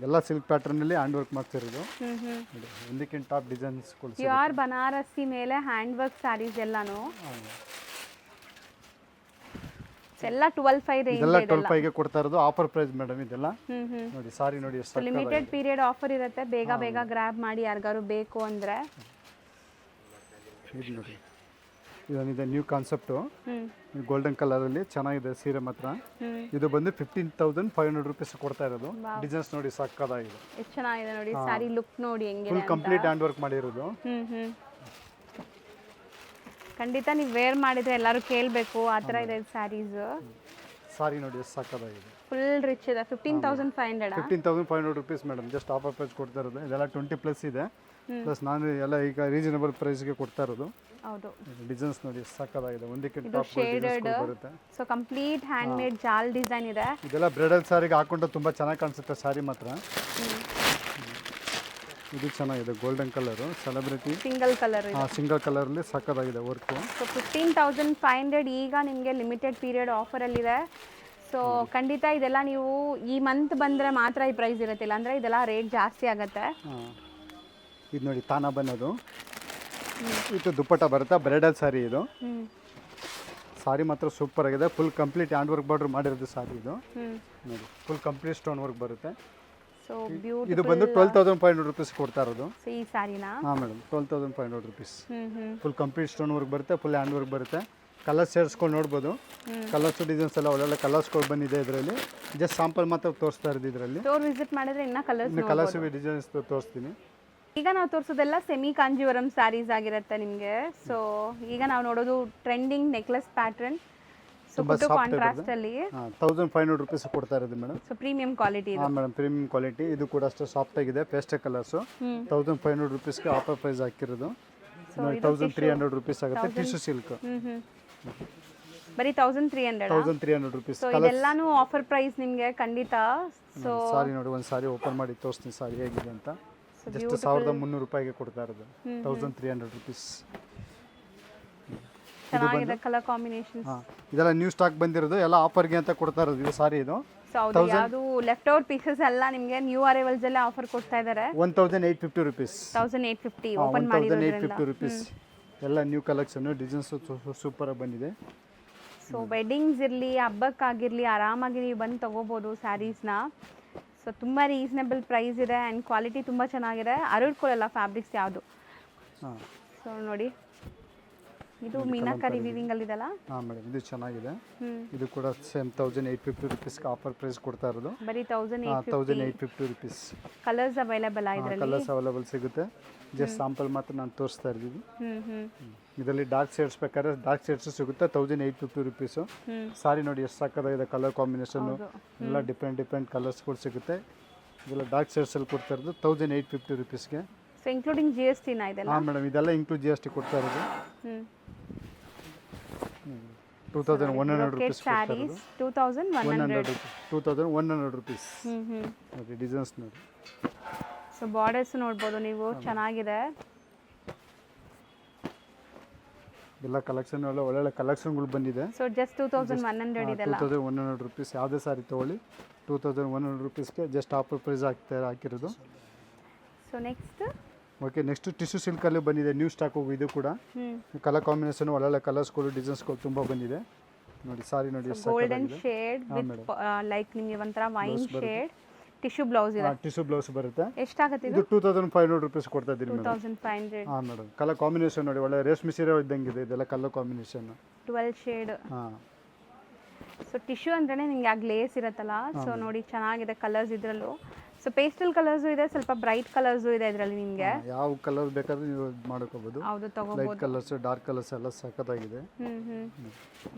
ಎಲ್ಲ ಸಿಲ್ಕ್ ಪ್ಯಾಟರ್ನ್ ಅಲ್ಲಿ ಹ್ಯಾಂಡ್ ವರ್ಕ್ ಮಾಡ್ತಿರೋದು. ಒಂದಕ್ಕಿಂತ ಟಾಪ್ ಡಿಸೈನ್ಸ್ ಗಳು. ಪ್ಯೂರ್ ಬನಾರಸಿ ಮೇಲೆ ಹ್ಯಾಂಡ್ ವರ್ಕ್ ಸ್ಯಾರೀಸ್ ಎಲ್ಲಾನು. ಎಲ್ಲ 12,500 ರೇಂಜ್. ಇದೆಲ್ಲ 12,500 ಕೊಡ್ತಾ ಇರೋದು ಆಫರ್ ಪ್ರೈಸ್ ಮೇಡಮ್. ಇದೆಲ್ಲ ನೋಡಿ ಸಾರಿ ನೋಡಿ ಎಷ್ಟು ಲಿಮಿಟೆಡ್ ಪೀರಿಯಡ್ ಆಫರ್ ಇರುತ್ತೆ. ಬೇಗ ಗ್ರಾಬ್ ಮಾಡಿ ಯಾರಿಗಾರು ಬೇಕು ಅಂದ್ರೆ. ಇದು ನೋಡಿ, ಇದೊಂದಿದೆ ನ್ಯೂ ಕಾನ್ಸೆಪ್ಟು, ಗೋಲ್ಡನ್ ಕಲರ್ ಅಲ್ಲಿ ಚೆನ್ನಾಗಿದೆ ಸೀರೆ ಮಾತ್ರ. ಇದು ಬಂದು 15,500 ರೂಪೀಸ್ ಕೊಡ್ತಾ ಇರೋದು. ಡಿಸೈನ್ಸ್ ನೋಡಿ ಸಕ್ಕತ್ತಾಗಿದೆ, ಎಷ್ಟು ಚೆನ್ನಾಗಿದೆ ನೋಡಿ. ಸಾರಿ ಲುಕ್ ನೋಡಿ ಹೆಂಗಿದೆ. ಫುಲ್ ಕಂಪ್ಲೀಟ್ ಹ್ಯಾಂಡ್ ವರ್ಕ್ ಮಾಡಿರೋದು. ಖಂಡಿತ ನೀವು ವೇರ್ ಮಾಡಿದ್ರೆ ಎಲ್ಲರೂ ಕೇಳಬೇಕು, ಆ ಥರ ಇದೆ ಸ್ಯಾರೀಸ್. ಸಾರಿ ನೋಡಿ ಎಷ್ಟು ಸಾಕಾಗಿದೆ. ಫುಲ್ ರಿಚ್ ಇದೆ. 15,500 15,500 rupees madam. Just offer price ಕೊಡ್ತಾ ಇರೋದು. ಇದೆಲ್ಲ 20+ ಇದೆ. ಪ್ಲಸ್ ನಾನು ಎಲ್ಲ ಈಗ ರೀಸನಬಲ್ ಪ್ರೈಸ್ಗೆ ಕೊಡ್ತಾ ಇರೋದು. ಹೌದು. ಡಿಸೈನ್ಸ್ ನೋಡಿ ಎಷ್ಟು ಸಾಕಾಗಿದೆ. ಒಂದಕ್ಕೆ ಇದು ಟಾಪ್ ಶೇಡೆಡ್. ಬರುತ್ತೆ. ಸೊ ಕಂಪ್ಲೀಟ್ ಹ್ಯಾಂಡ್ ಮೇಡ್ ಜಾಲ್ ಡಿಸೈನ್ ಇದೆ. ಇದೆಲ್ಲ ಬ್ರೈಡಲ್ ಸಾರಿಗೆ ಹಾಕೊಂಡ್ರೆ ತುಂಬ ಚೆನ್ನಾಗಿ ಕಾಣಿಸುತ್ತೆ ಸಾರಿ ಮಾತ್ರ. ಇದು ಚೆನ್ನಾಗಿದೆ. Golden colour celebrity single colour ಇದೆ. ಸಿಂಗಲ್ ಕಲರಲ್ಲಿ ಸಾಕಾಗಿದೆ ವರ್ಕು. ಸೊ 15,500 ಈಗ ನಿಮಗೆ ಲಿಮಿಟೆಡ್ ಪೀರಿಯಡ್ ಆಫರಲ್ಲಿದೆ. ಸೊ ಖಂಡಿತ ಇದೆಲ್ಲ ನೀವು ಈ ಮಂತ್ ಬಂದರೆ ಮಾತ್ರ ಈ ಪ್ರೈಸ್ ಇರುತ್ತಿಲ್ಲ, ಅಂದರೆ ಇದೆಲ್ಲ ರೇಟ್ ಜಾಸ್ತಿ ಆಗುತ್ತೆ. ಇದು ನೋಡಿ ತಾನ ಬನ್ನೋದು. ಇದು ದುಪ್ಪಟ್ಟ ಬರುತ್ತೆ. ಬ್ರೈಡಲ್ ಸಾರಿ ಇದು. ಸಾರಿ ಮಾತ್ರ ಸೂಪರ್ ಆಗಿದೆ. Full complete hand work border ಮಾಡಿರೋದು ಸಾರಿ ಇದು. ನೋಡಿ ಫುಲ್ ಕಂಪ್ಲೀಟ್ ಸ್ಟೋನ್ ವರ್ಕ್ ಬರುತ್ತೆ. ಸೊ ಇದು ಬಂದು 12,500 ರುಪೀಸ್ ಕೊಡ್ತಾ ಇರೋದು. ಸೊ ಈ ಸಾರಿನಾ? ಹಾಂ madam, 12,500 rupees. Full complete stone work ಬರುತ್ತೆ. ಫುಲ್ ಹ್ಯಾಂಡ್ ವರ್ಕ್ ಬರುತ್ತೆ. ಕಲರ್ಸ್ ಸೇರಿಸ್ಕೊಂಡು ನೋಡ್ಬೋದು. ಕಲರ್ಸ್ ಡಿಸೈನ್ಸ್ ಎಲ್ಲ ಒಳ್ಳೊಳ್ಳೆ ಕಲರ್ಸ್ಗಳು ಬಂದಿದೆ ಇದರಲ್ಲಿ. ಜಸ್ಟ್ ಸ್ಯಾಂಪಲ್ ಮಾತ್ರ ತೋರಿಸ್ತಾ ಇರೋದು ಇದರಲ್ಲಿ. ಸ್ಟೋರ್ ವಿಸಿಟ್ ಮಾಡಿದ್ರೆ ಇನ್ನು ಕಲರ್ಸ್ ಡಿಸೈನ್ಸ್ ತೋರಿಸ್ತೀನಿ. ಈಗ ನಾವು ತೋರಿಸೋದೆಲ್ಲ ಸೆಮಿ ಕಾಂಜೀವರಂ ಸ್ಯಾರೀಸ್ ಆಗಿರುತ್ತೆ ನಿಮಗೆ. ಸೊ ಈಗ ನಾವು ನೋಡೋದು trending necklace pattern. So contrast ಅಲ್ಲಿ 1,500 ರುಪೀಸ್ ಕೊಡ್ತಾ ಇರೋದು ಮೇಡಮ್. So premium quality. ಹಾಂ ಮೇಡಮ್, ಪ್ರೀಮಿಯಂ ಕ್ವಾಲಿಟಿ. ಇದು ಕೂಡ ಅಷ್ಟು ಸಾಫ್ಟ್ ಆಗಿದೆ. ಪೇಸ್ಟಲ್ ಕಲರ್ಸು 1,500 ರುಪೀಸ್ಗೆ ಆಫರ್ ಪ್ರೈಸ್ ಹಾಕಿರೋದು. 1,300 ರುಪೀಸ್ ಆಗುತ್ತೆ. ಟಿಶ್ಯೂ ಸಿಲ್ಕ್ ಬರೀ 1,300 ರುಪೀಸ್. ಸೊ ಇದೆಲ್ಲಾನು ಆಫರ್ ಪ್ರೈಸ್ ನಿಮಗೆ ಖಂಡಿತ. ಸೊ ಸಾರಿ ನೋಡಿ, ಒಂದು ಸಾರಿ ಓಪನ್ ಮಾಡಿ ತೋರಿಸ್ತೀನಿ ಸಾರಿ ಹೇಗಿದೆ ಅಂತ. ಜಸ್ಟ್ 1,300 ರೂಪಾಯಿಗೆ ಕೊಡ್ತಾ ಇರೋದು. 1,300 ರುಪೀಸ್. ಚೆನ್ನಾಗಿದೆ ಕಲರ್ ಕಾಂಬಿನೇಷನ್. ಇದೆಲ್ಲ ನ್ಯೂ ಸ್ಟಾಕ್ ಬಂದಿರೋದು. ಎಲ್ಲ ಆಫರ್ಗೆ ಅಂತ ಕೊಡ್ತಾ ಇರೋದು ಇದು ಸಾರಿ. ಇದು ಹೌದು, ಯಾವುದು ಲೆಫ್ಟ್ ಓವರ್ ಪೀಸಸ್ ಎಲ್ಲ ನಿಮಗೆ ನ್ಯೂ ಅರೈವಲ್ಸ್ ಎಲ್ಲ ಆಫರ್ ಕೊಡ್ತಾ ಇದ್ದಾರೆ. 1,850 ರುಪೀಸ್. 1,850 ಓಪನ್ ಮಾಡಿರೋದ್ರಿಂದ 1,850 ರುಪೀಸ್. ಎಲ್ಲ ನ್ಯೂ ಕಲೆಕ್ಷನ್. ಡಿಸೈನ್ಸ್ ಸೂಪರ್ ಆಗಿ ಬಂದಿದೆ. ಸೊ ವೆಡ್ಡಿಂಗ್ಸ್ ಇರಲಿ, ಹಬ್ಬಕ್ಕಾಗಿರಲಿ ಆರಾಮಾಗಿ ನೀವು ಬಂದು ತೊಗೋಬೋದು ಸ್ಯಾರೀಸ್ನ. ಸೊ ತುಂಬ ರೀಸನೇಬಲ್ ಪ್ರೈಸ್ ಇದೆ ಆ್ಯಂಡ್ ಕ್ವಾಲಿಟಿ ತುಂಬ ಚೆನ್ನಾಗಿದೆ. ಹರಡ್ಕೊಳ್ಳಲ್ಲ ಫ್ಯಾಬ್ರಿಕ್ಸ್ ಯಾವುದು. ಸೊ ನೋಡಿ, ಇದು ಮೀನಾಕರಿ ವಿವಿಂಗ್ ಅಲ್ಲಿ ಇದೆಲ್ಲ. ಹಾಂ ಮೇಡಮ್, ಇದು ಚೆನ್ನಾಗಿದೆ. ಇದು ಕೂಡ ಸೇಮ್ 1,850 ರುಪೀಸ್ಗೆ ಆಫರ್ ಪ್ರೈಸ್ ಕೊಡ್ತಾ ಇರೋದು. ಬರೀ 1,850 ರುಪೀಸ್. ಕಲರ್ಸ್ ಅವೈಲೇಬಲ್ ಇದರಲ್ಲಿ. ಕಲರ್ಸ್ ಅವೈಲೇಬಲ್ ಸಿಗುತ್ತೆ. ಜಸ್ಟ್ ಸ್ಯಾಂಪಲ್ ಮಾತ್ರ ನಾನು ತೋರಿಸ್ತಾ ಇದ್ದೀವಿ. ಇದರಲ್ಲಿ ಡಾರ್ಕ್ ಶೇಡ್ಸ್ ಬೇಕಾದ್ರೆ ಡಾರ್ಕ್ ಶೇಡ್ಸ್ ಸಿಗುತ್ತೆ. 1,850 ರುಪೀಸು. ಸಾರಿ ನೋಡಿ ಎಷ್ಟು ಸಾಕಾಗಿದೆ. ಕಲರ್ ಕಾಂಬಿನೇಷನ್ನು ಎಲ್ಲ ಡಿಫ್ರೆಂಟ್ ಕಲರ್ಸ್ಗಳು ಸಿಗುತ್ತೆ. ಇದೆಲ್ಲ ಡಾರ್ಕ್ ಶೇಡ್ಸಲ್ಲಿ ಕೊಡ್ತಾ ಇರೋದು 1,850 ರುಪೀಸ್ಗೆ. ಸೊ ಇನ್ಕ್ಲೂಡಿಂಗ್ GST ನಾ ಇದೆಲ್ಲ? ಹಾಂ ಮೇಡಮ್, ಇದೆಲ್ಲ ಇಂಕ್ಲೂಡ್ GST ಕೊಡ್ತಾ ಇರೋದು. 2,100 ರುಪೀಸ್. 2,100 ರುಪೀಸ್. ನೋಡಿ ಡಿಸೈನ್ಸ್ ನೋಡಿ. ಸೊ ಬಾರ್ಡರ್ಸ್ ನೋಡ್ಬೋದು ನೀವು, ಚೆನ್ನಾಗಿದೆ. ಎಲ್ಲ ಕಲೆಕ್ಷನ್ ಒಳ್ಳೊಳ್ಳೆ ಕಲೆಕ್ಷನ್ಗಳು ಬಂದಿದೆ. ಸೊ ಜಸ್ಟ್ 2,100 ಇದೆಲ್ಲ. 2,100 ರುಪೀಸ್. ಯಾವುದೇ ಸಾರಿ ತೊಗೊಳ್ಳಿ 2,100 ರುಪೀಸ್ಗೆ ಜಸ್ಟ್ ಆಫರ್ ಪ್ರೈಸ್ ಹಾಕಿರೋದು. ಸೊ ನೆಕ್ಸ್ಟ್ ನೆಕ್ಸ್ಟ್ ಟಿಶ್ಯೂ ಸಿಲ್ಕಲ್ಲಿ ಬಂದಿದೆ ನ್ಯೂ ಸ್ಟಾಕ್. ಇದು ಕೂಡ ಕಲರ್ ಕಾಂಬಿನೇಷನ್ ಒಳ್ಳೊಳ್ಳೆ ಕಲರ್ಸ್ಗಳು ಡಿಸೈನ್ಸ್ಗಳು ತುಂಬ ಬಂದಿದೆ. ನೋಡಿ ಸಾರಿ ನೋಡಿ, ಗೋಲ್ಡನ್ ಶೇಡ್ ವಿತ್ ಲೈಕ್ ನಿಮಗೆ ಒಂಥರ ವೈನ್ ಶೇಡ್. ಟಿಶ್ಯೂ ಬ್ಲೌಸ್ ಇದೆ. ಟಿಶ್ಯೂ ಬ್ಲೌಸ್ ಬರುತ್ತೆ. ಎಷ್ಟಾಗುತ್ತೆ ಇದು? 2,500 ರುಪೀಸ್ ಕೊಡ್ತಾ ಇದ್ದೀನಿ ಮೇಡಮ್. 2,500. ಹಾಂ ಮೇಡಮ್, ಕಲರ್ ಕಾಂಬಿನೇಷನ್ ನೋಡಿ ಒಳ್ಳೆ ರೇಷ್ಮೆ ಸೀರೆ ಇದ್ದಂಗಿದೆ. ಇದೆಲ್ಲ ಕಲರ್ ಕಾಂಬಿನೇಷನ್ 12 ಶೇಡ್. ಹಾಂ. ಸೊ ಟಿಶ್ಯೂ ಅಂದ್ರೆ ನಿಮಗೆ ಆ ಗ್ಲೇಸ್ ಇರುತ್ತಲ್ಲ. ಸೊ ನೋಡಿ ಚೆನ್ನಾಗಿದೆ ಕಲರ್ಸ್ ಇದರಲ್ಲೂ. ಸೊ ಪೇಸ್ಟಲ್ ಕಲರ್ಸು ಇದೆ, ಸ್ವಲ್ಪ ಬ್ರೈಟ್ ಕಲರ್ಸು ಇದೆ ಇದರಲ್ಲಿ. ನಿಮಗೆ ಯಾವ ಕಲರ್ ಬೇಕಾದ್ರೂ ನೀವು ಮಾಡ್ಕೋಬಹುದು. ಹೌದು, ತಗೋಬಹುದು. ಲೈಟ್ ಕಲರ್ಸ್, ಡಾರ್ಕ್ ಕಲರ್ಸ್ ಎಲ್ಲ ಸಖತ್ತಾಗಿದೆ.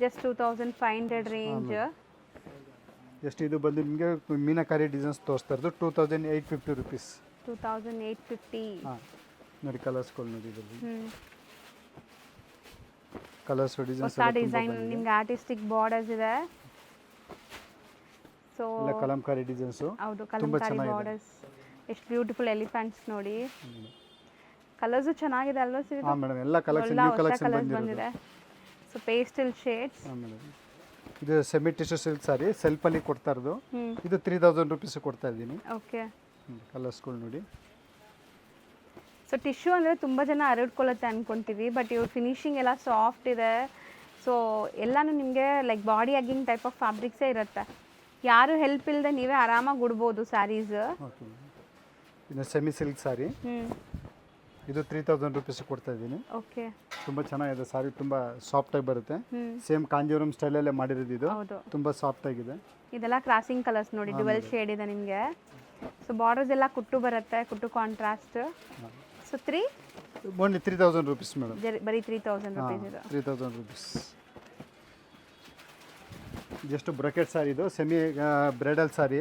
Just 2,500 range. ಎಷ್ಟು ಇದು ಬಂದು ನಿಮಗೆ ಮೀನಾಕಾರಿ ಡಿಸೈನ್ಸ್ ತೋರಿಸ್ತಾ ಇರೋದು 2,850 ರುಪೀಸ್. 2,850. ಹಾಂ ನೋಡಿ ಕಲರ್ಸ್ಗಳು ನೋಡಿ ಇದರಲ್ಲಿ. ಕಲರ್ಸ್ ಡಿಸೈನ್ಸ್ ಹೊಸ ಡಿಸೈನ್ ನಿಮಗೆ ಆರ್ಟಿಸ್ಟಿಕ್ ಬಾರ್ಡರ್ಸ್ ಇದೆ. So Kalamkari designs. ಹೌದು, ಕಲಂಕಾರಿ ಬಾರ್ಡರ್ಸ್. ಎಷ್ಟು ಬ್ಯೂಟಿಫುಲ್ ಎಲಿಫೆಂಟ್ಸ್ ನೋಡಿ. ಕಲರ್ಸ್ ಚೆನ್ನಾಗಿದೆ ಅಲ್ವಾ ಸರ್? ಹಾಂ ಮೇಡಮ್, ಎಲ್ಲ ಕಲೆಕ್ಷನ್ ನ್ಯೂ ಕಲೆಕ್ಷನ್ ಬಂದಿದೆ. So pastel shades. ಹಾಂ ಮೇಡಮ್, ಇದು ಸೆಮಿ ಟಿಶ್ಯೂ ಸಿಲ್ಕ್ ಸಾರಿ ಸೆಲ್ಫಲ್ಲಿ ಕೊಡ್ತಾ ಇರೋದು. ಇದು 3,000 ರುಪೀಸ್ ಕೊಡ್ತಾ ಇದ್ದೀನಿ. ಓಕೆ, ಕಲರ್ಸ್ಗಳು ನೋಡಿ. ಸೊ ಟಿಶ್ಯೂ ಅಂದರೆ ತುಂಬ ಜನ ಹರಡ್ಕೊಳ್ಳುತ್ತೆ ಅಂದ್ಕೊತೀವಿ, ಬಟ್ ಇವ್ರ ಫಿನಿಶಿಂಗ್ ಎಲ್ಲ ಸಾಫ್ಟ್ ಇದೆ. ಸೊ ಎಲ್ಲನೂ ನಿಮಗೆ ಲೈಕ್ ಬಾಡಿ ಹಗ್ಗಿಂಗ್ ಟೈಪ್ ಆಫ್ ಫ್ಯಾಬ್ರಿಕ್ಸೇ ಇರುತ್ತೆ. ಯಾರು ಹೆಲ್ಪ್ ಇಲ್ಲದೆ ನೀವೇ ಆರಾಮಾಗಿ ಉಡ್ಬೋದು ಸ್ಯಾರೀಸ್. ಓಕೆ, ಇದು ಸೆಮಿ ಸಿಲ್ಕ್ ಸಾರಿ. ಇದು 3,000 ರುಪೀಸ್ ಕೊಡ್ತಾ ಇದ್ದೀನಿ. ಓಕೆ, ತುಂಬ ಚೆನ್ನಾಗಿದೆ ಸಾರಿ. ತುಂಬ ಸಾಫ್ಟಾಗಿ ಬರುತ್ತೆ. ಸೇಮ್ ಕಾಂಜೀವರಂ ಸ್ಟೈಲಲ್ಲೇ ಮಾಡಿರೋದು ಇದು. ತುಂಬ ಸಾಫ್ಟ್ ಆಗಿದೆ. ಇದೆಲ್ಲ ಕ್ರಾಸಿಂಗ್ ಕಲರ್ಸ್ ನೋಡಿ, ಡ್ಯುವೆಲ್ ಶೇಡ್ ಇದೆ ನಿಮಗೆ. ಸೊ ಬಾರ್ಡರ್ಸ್ ಎಲ್ಲ ಕುಟ್ಟು ಬರುತ್ತೆ, ಕುಟ್ಟು contrast. So only 3,000 rupees madam. ಬರೀ 3,000 ರುಪೀಸ್ ಇದು. 3,000 ರುಪೀಸ್. ಜಸ್ಟ್ ಬ್ರಕೆಟ್ ಸಾರಿ ಇದು ಸೆಮಿ ಬ್ರೈಡಲ್ ಸಾರಿ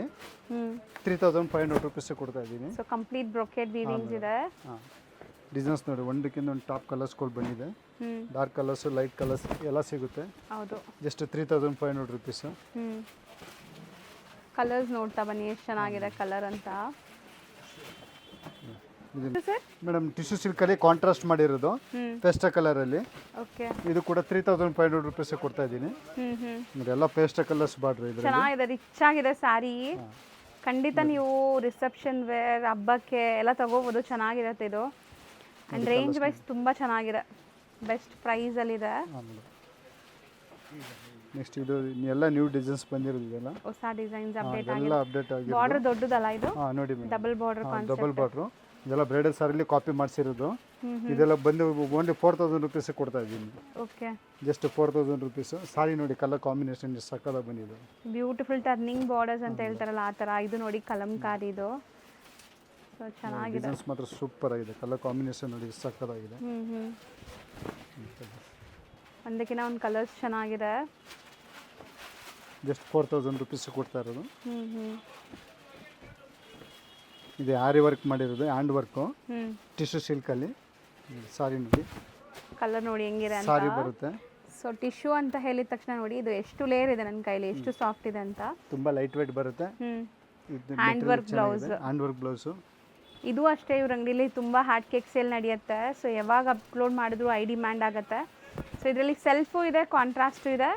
ಹ್ಞೂ 3500 ರುಪೀಸ್ ಕೊಡ್ತಾ ಇದ್ದೀನಿ. ಸೊ ಕಂಪ್ಲೀಟ್ ಬ್ರೊಕೆಟ್ ವೀವಿಂಗ್ಸ್ ಇದೆ. ಹಾಂ ಡಿಸೈನ್ಸ್ ನೋಡಿ ಒಂದಕ್ಕಿಂತ ಒಂದು ಟಾಪ್ ಕಲರ್ಸ್ಗಳು ಬಂದಿದೆ. ಹ್ಞೂ ಡಾರ್ಕ್ ಕಲರ್ಸು ಲೈಟ್ ಕಲರ್ಸ್ ಎಲ್ಲ ಸಿಗುತ್ತೆ. ಹೌದು. Just 3500 rupees. ಹ್ಞೂ ಕಲರ್ಸ್ ನೋಡ್ತಾ ಬನ್ನಿ ಎಷ್ಟು ಚೆನ್ನಾಗಿದೆ ಕಲರ್ ಅಂತ. ಇದು ಸರ್ ಮೇಡಮ್ ಟಿಶ್ಯೂ ಸಿಲ್ಕಲ್ಲಿ ಕಾಂಟ್ರಾಸ್ಟ್ ಮಾಡಿರೋದು ಹ್ಞೂ ಪೇಸ್ಟ ಕಲರಲ್ಲಿ. ಓಕೆ. ಇದು ಕೂಡ 3500 ರುಪೀಸ್ ಕೊಡ್ತಾ ಇದ್ದೀನಿ. ನೋಡಿ ಎಲ್ಲ ಪೇಸ್ಟ ಕಲರ್ಸ್ ಬಾರ್ಡ್ರ್ ಇದೆ. ಚೆನ್ನಾಗಿದೆ, ರಿಚ್ ಆಗಿದೆ ಸ್ಯಾರಿ. ಖಂಡಿತ ನೀವು ರಿಸೆಪ್ಷನ್ ವೇರ್ ಹಬ್ಬಕ್ಕೆ ಎಲ್ಲ ತಗೋಬೋದು, ಚೆನ್ನಾಗಿರುತ್ತೆ ಇದು. ಆ್ಯಂಡ್ ರೇಂಜ್ ವೈಸ್ ತುಂಬ ಚೆನ್ನಾಗಿದೆ, ಬೆಸ್ಟ್ ಪ್ರೈಸಲ್ಲಿದೆ. ನೆಕ್ಸ್ಟ್ ಇದು ಎಲ್ಲ ನ್ಯೂ ಡಿಸೈನ್ಸ್ ಬಂದಿರೋದು ಇದೆಲ್ಲ ಹೊಸ ಡಿಸೈನ್ಸ್ ಅಪ್ಡೇಟ್ ಎಲ್ಲ ಆಗಿದೆ. ಅಪ್ಡೇಟ್ ಆಗಿದೆ. ಬಾರ್ಡರ್ ದೊಡ್ಡದಲ್ಲ ಇದು? ಹಾಂ ನೋಡಿ madam double border concept. Double border ಇದೆಲ್ಲ ಬ್ರೈಡಲ್ ಸಾರಿಲಿ ಕಾಪಿ ಮಾಡಿಸಿರೋದು. ಇದೆಲ್ಲ ಬಂದು ಓನ್ಲಿ 4000 ರುಪೀಸ್ ಕೊಡ್ತಾ ಇದ್ದೀನಿ. ಓಕೆ. Just 4000 rupees. ಸಾರಿ ನೋಡಿ ಕಲರ್ ಕಾಂಬಿನೇಷನ್ ಸಕ್ಕದಾಗಿ ಬಂದಿದೆ. ಬ್ಯೂಟಿಫುಲ್ ಟರ್ನಿಂಗ್ ಬಾರ್ಡರ್ಸ್ ಅಂತ ಹೇಳ್ತಾರಲ್ಲ ಆ ಥರ. ಇದು ನೋಡಿ ಕಲಂಕಾರಿ ಇದು. ಸೊ ಚೆನ್ನಾಗಿದೆ. ಡಿಸೈನ್ಸ್ ಮಾತ್ರ ಸೂಪರ್ ಆಗಿದೆ. ಕಲರ್ ಕಾಂಬಿನೇಷನ್ ನೋಡಿ ಸಕ್ಕದಾಗಿದೆ. ಒಂದಕ್ಕಿಂತ ಒಂದು ಕಲರ್ಸ್ ಚೆನ್ನಾಗಿದೆ. ಜಸ್ಟ್ 4000 ರುಪೀಸ್ ಕೊಡ್ತಾ ಇರೋದು. ಇದು ಆರಿ ವರ್ಕ್ ಮಾಡಿರೋದು, ಹ್ಯಾಂಡ್ ವರ್ಕು ಟಿಶ್ಯೂ ಸಿಲ್ಕಲ್ಲಿ. ಸಾರಿ ನೋಡಿ ಕಲರ್ ನೋಡಿ ಹೆಂಗಿದೆ ಅಂತ. ಸಾರಿ ಬರುತ್ತೆ. ಸೊ ಟಿಶ್ಯೂ ಅಂತ ಹೇಳಿದ ತಕ್ಷಣ ನೋಡಿ ಇದು ಎಷ್ಟು ಲೇಯರ್ ಇದೆ ನನ್ನ ಕೈಲಿ, ಎಷ್ಟು ಸಾಫ್ಟ್ ಇದೆ ಅಂತ. ತುಂಬ ಲೈಟ್ ವೇಟ್ ಬರುತ್ತೆ. Hand work blouse. Hand work blouse ಇದು ಅಷ್ಟೇ. ಇವ್ರ ಅಂಗಡಿಲಿ ತುಂಬ ಹಾಟ್ ಕೇಕ್ ಸೇಲ್ ನಡೆಯುತ್ತೆ. ಸೊ ಯಾವಾಗ ಅಪ್ಲೋಡ್ ಮಾಡಿದ್ರು ಡಿಮ್ಯಾಂಡ್ ಆಗುತ್ತೆ. ಸೊ ಇದರಲ್ಲಿ ಸೆಲ್ಫು ಇದೆ, ಕಾಂಟ್ರಾಸ್ಟು ಇದೆ.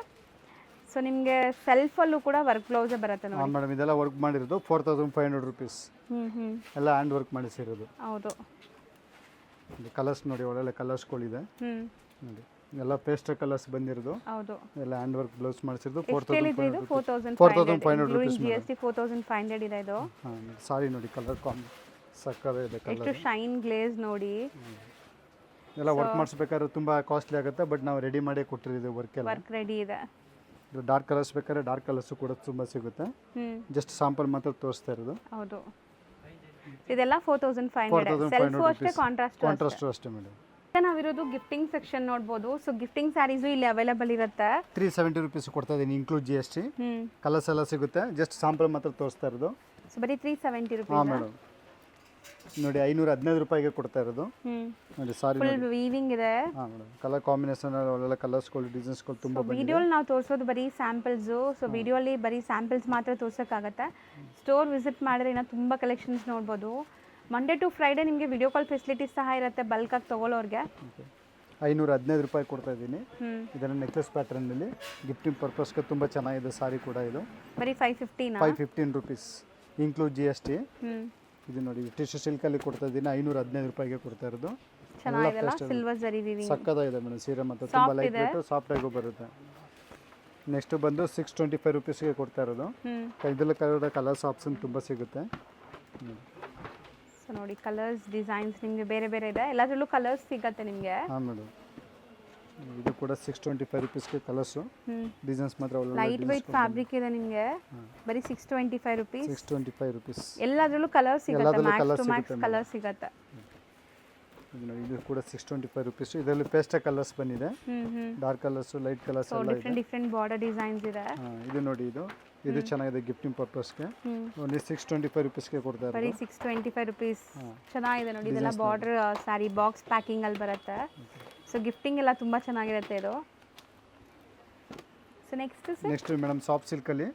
ಸೊ ನಿಮಗೆ ಸೆಲ್ಫಲ್ಲೂ ಕೂಡ ವರ್ಕ್ ಬ್ಲೌಸೇ ಬರುತ್ತೆ ನೋಡಿ. ಮೇಡಮ್ ಇದೆಲ್ಲ ವರ್ಕ್ ಮಾಡಿರೋದು 4500 ರುಪೀಸ್. ಎಲ್ಲ ಹ್ಯಾಂಡ್ ವರ್ಕ್ ಮಾಡಿಸಿರೋದು. ಹೌದು. ಕಲರ್ಸ್ ನೋಡಿ ಒಳ್ಳೊಳ್ಳೆ ಕಲರ್ಸ್ಗಳಿದೆ ನೋಡಿ. ಎಲ್ಲ ಪೇಸ್ಟಲ್ ಕಲರ್ಸ್ ಬಂದಿರೋದು. ಹೌದು. ಎಲ್ಲ ಹ್ಯಾಂಡ್ ವರ್ಕ್ ಬ್ಲೌಸ್ ಮಾಡಿಸಿರೋದು. 4500 ರುಪೀಸ್. GST 4500 ಇದೆ ಇದು. ಸಾರಿ ನೋಡಿ ಕಲರ್ ಸಕ್ಕದಾಗಿದೆ. ಎಷ್ಟು ಶೈನ್ ಗ್ಲೇಸ್ ನೋಡಿ. ಎಲ್ಲ ವರ್ಕ್ ಮಾಡಿಸ್ಬೇಕಾದ್ರೆ ತುಂಬ ಕಾಸ್ಟ್ಲಿ ಆಗುತ್ತೆ, ಬಟ್ ನಾವು ರೆಡಿ ಮಾಡೇ ಕೊಟ್ಟಿರೋದು ವರ್ಕ್ ಎಲ್ಲ. ವರ್ಕ್ ರೆಡಿ ಇದೆ. ಇದು ಡಾರ್ಕ್ ಕಲರ್ಸ್ ಬೇಕಾದ್ರೆ ಡಾರ್ಕ್ ಕಲರ್ಸು ಕೂಡ ತುಂಬ ಸಿಗುತ್ತೆ. ಜಸ್ಟ್ ಸ್ಯಾಂಪಲ್ ಮಾತ್ರ ತೋರಿಸ್ತಾ ಇರೋದು. ಹೌದು. ಇದೆಲ್ಲ 4500. ಸೆಲ್ಫು ಅಷ್ಟೇ, ಕಾಂಟ್ರಾಸ್ಟ್ ಅಷ್ಟೇ ಮೇಡಮ್. ನಾವಿರೋದು ಗಿಫ್ಟಿಂಗ್ ಸೆಕ್ಷನ್ ನೋಡ್ಬೋದು. ಸೊ ಗಿಫ್ಟಿಂಗ್ ಸ್ಯಾರೀಸು ಇಲ್ಲಿ ಅವೈಲೇಬಲ್ ಇರುತ್ತೆ. 370 ರುಪೀಸ್ ಕೊಡ್ತಾ ಇದ್ದೀನಿ, ಇನ್ಕ್ಲೂಡ್ GST. ಕಲರ್ಸ್ ಎಲ್ಲ ಸಿಗುತ್ತೆ. ಜಸ್ಟ್ ಸ್ಯಾಂಪಲ್ ಮಾತ್ರ ತೋರಿಸ್ತಾ ಇರೋದು. ಸೊ ಬರೀ 370 ರುಪೀಸ್. ಹಾಂ ಮೇಡಮ್ ನೋಡಿ 515 ರೂಪಾಯಿಗೆ ಕೊಡ್ತಾ ಇರೋದು. ನೋಡಿ ಸಾರಿ ಫುಲ್ ವೀವಿಂಗ್ ಇದೆ. ಹಾಂ ಮೇಡಮ್ ಕಲರ್ ಕಾಂಬಿನೇಷನ್ ಒಳ್ಳೆಲ್ಲ ಕಲರ್ಸ್ಗಳು ಡಿಸೈನ್ಸ್ಗಳು ತುಂಬ ಬಂದಿದೆ. ವಿಡಿಯೋಲಿ ನಾವು ತೋರಿಸೋದು ಬರೀ ಸ್ಯಾಂಪಲ್ಸು. ಸೊ ವಿಡಿಯೋಲಿ ಬರೀ ಸ್ಯಾಂಪಲ್ಸ್ ಮಾತ್ರ ತೋರ್ಸೋಕ್ಕಾಗತ್ತೆ. ಸ್ಟೋರ್ ವಿಸಿಟ್ ಮಾಡಿದ್ರೆ ಇನ್ನೂ ತುಂಬ ಕಲೆಕ್ಷನ್ಸ್ ನೋಡ್ಬೋದು. ಮಂಡೇ ಟು ಫ್ರೈಡೇ ನಿಮಗೆ ವಿಡಿಯೋ ಕಾಲ್ ಫೆಸಿಲಿಟೀಸ್ ಸಹ ಇರುತ್ತೆ ಬಲ್ಕಾಗಿ ತೊಗೊಳ್ಳೋರಿಗೆ. 515 ರೂಪಾಯಿ ಕೊಡ್ತಾ ಇದ್ದೀನಿ. ಇದನ್ನು ನೆಕ್ಲೆಸ್ ಪ್ಯಾಟ್ರನ್ನಲ್ಲಿ ಗಿಫ್ಟಿಂಗ್ ಪರ್ಪಸ್ಗೆ ತುಂಬ ಚೆನ್ನಾಗಿದೆ. ಸಾರಿ ಕೂಡ ಇದು ಬರೀ 515 ರುಪೀಸ್ ಇನ್ಕ್ಲೂಡ್ GST. ಇದು ನೋಡಿ ಟಿಶ್ಯೂ ಸಿಲ್ಕಲ್ಲಿ ಕೊಡ್ತಾ ಇದ್ದೀನಿ. 515 ರೂಪಾಯಿಗೆ ಕೊಡ್ತಾ ಇರೋದು. ಚೆನ್ನಾಗಿದೆಲ್ಲ, ಸಿಲ್ವರ್ ಜರಿ ವೀವಿಂಗ್. ಸಕ್ಕದಾಗಿದೆ ಮೇಡಮ್. ಸೀರೆ ಮತ್ತು ತುಂಬ ಲೈಟ್ ವೇಟು ಸಾಫ್ಟಾಗೂ ಬರುತ್ತೆ. ನೆಕ್ಸ್ಟ್ ಬಂದು 625 ರುಪೀಸ್ಗೆ ಕೊಡ್ತಾ ಇರೋದು. ಇದರಲ್ಲಿ ಕಲರ್ಸ್ ಆಪ್ಷನ್ ತುಂಬ ಸಿಗುತ್ತೆ. ಸೊ ನೋಡಿ ಕಲರ್ಸ್ ಡಿಸೈನ್ಸ್ ನಿಮಗೆ ಬೇರೆ ಬೇರೆ ಇದೆ. ಎಲ್ಲದರಲ್ಲೂ ಕಲರ್ಸ್ ಸಿಗುತ್ತೆ ನಿಮಗೆ. ಹಾಂ ಮೇಡಮ್ ಇದು ಕೂಡ 625 ರುಪೀಸ್ಗೆ ಕಲರ್ಸು. ಡಿಸೈನ್ಸ್ ಮಾತ್ರ ಒಳ್ಳೆ ಲೈಟ್ ವೈಟ್ ಫ್ಯಾಬ್ರಿಕ್ ಇದೆ ನಿಮಗೆ. ಬರೀ 625 ರುಪೀಸ್. 625 ರುಪೀಸ್. ಎಲ್ಲದರಲ್ಲೂ ಕಲರ್ ಸಿಗುತ್ತೆ, ಮ್ಯಾಕ್ಸ್ ಟು ಮ್ಯಾಕ್ಸ್ ಕಲರ್ ಸಿಗುತ್ತೆ. ಇದು ಕೂಡ 625 ರುಪೀಸ್. ಇದರಲ್ಲಿ ಪೇಸ್ಟಲ್ ಕಲರ್ಸ್ ಬಂದಿದೆ. ಡಾರ್ಕ್ ಕಲರ್ಸು ಲೈಟ್ ಕಲರ್ಸ್ ಎಲ್ಲ ಇದೆ. ಡಿಫ್ರೆಂಟ್ ಬಾರ್ಡರ್ ಡಿಸೈನ್ಸ್ ಇದೆ. ಇದು ನೋಡಿ ಇದು ಚೆನ್ನಾಗಿದೆ ಗಿಫ್ಟಿಂಗ್ ಪರ್ಪಸ್ಗೆ. ಓನ್ಲಿ 625 ರುಪೀಸ್ಗೆ ಕೊಡ್ತಾ ಇರೋದು. ಬರೀ 625 ರುಪೀಸ್. ಚೆನ್ನಾಗಿದೆ ನೋಡಿ. ಇದೆಲ್ಲ ಬಾರ್ಡರ್ ಸ್ಯಾರಿ ಬಾಕ್ಸ್ ಪ್ಯಾಕಿಂಗ್ ಅಲ್ಲಿ ಬರುತ್ತೆ. ಸೊ ಗಿಫ್ಟಿಂಗ್ ಎಲ್ಲ ತುಂಬ ಚೆನ್ನಾಗಿರುತ್ತೆ ಇದು. ಸೊ ನೆಕ್ಸ್ಟ್ ಮೇಡಮ್ ಸಾಫ್ಟ್ ಸಿಲ್ಕಲ್ಲಿ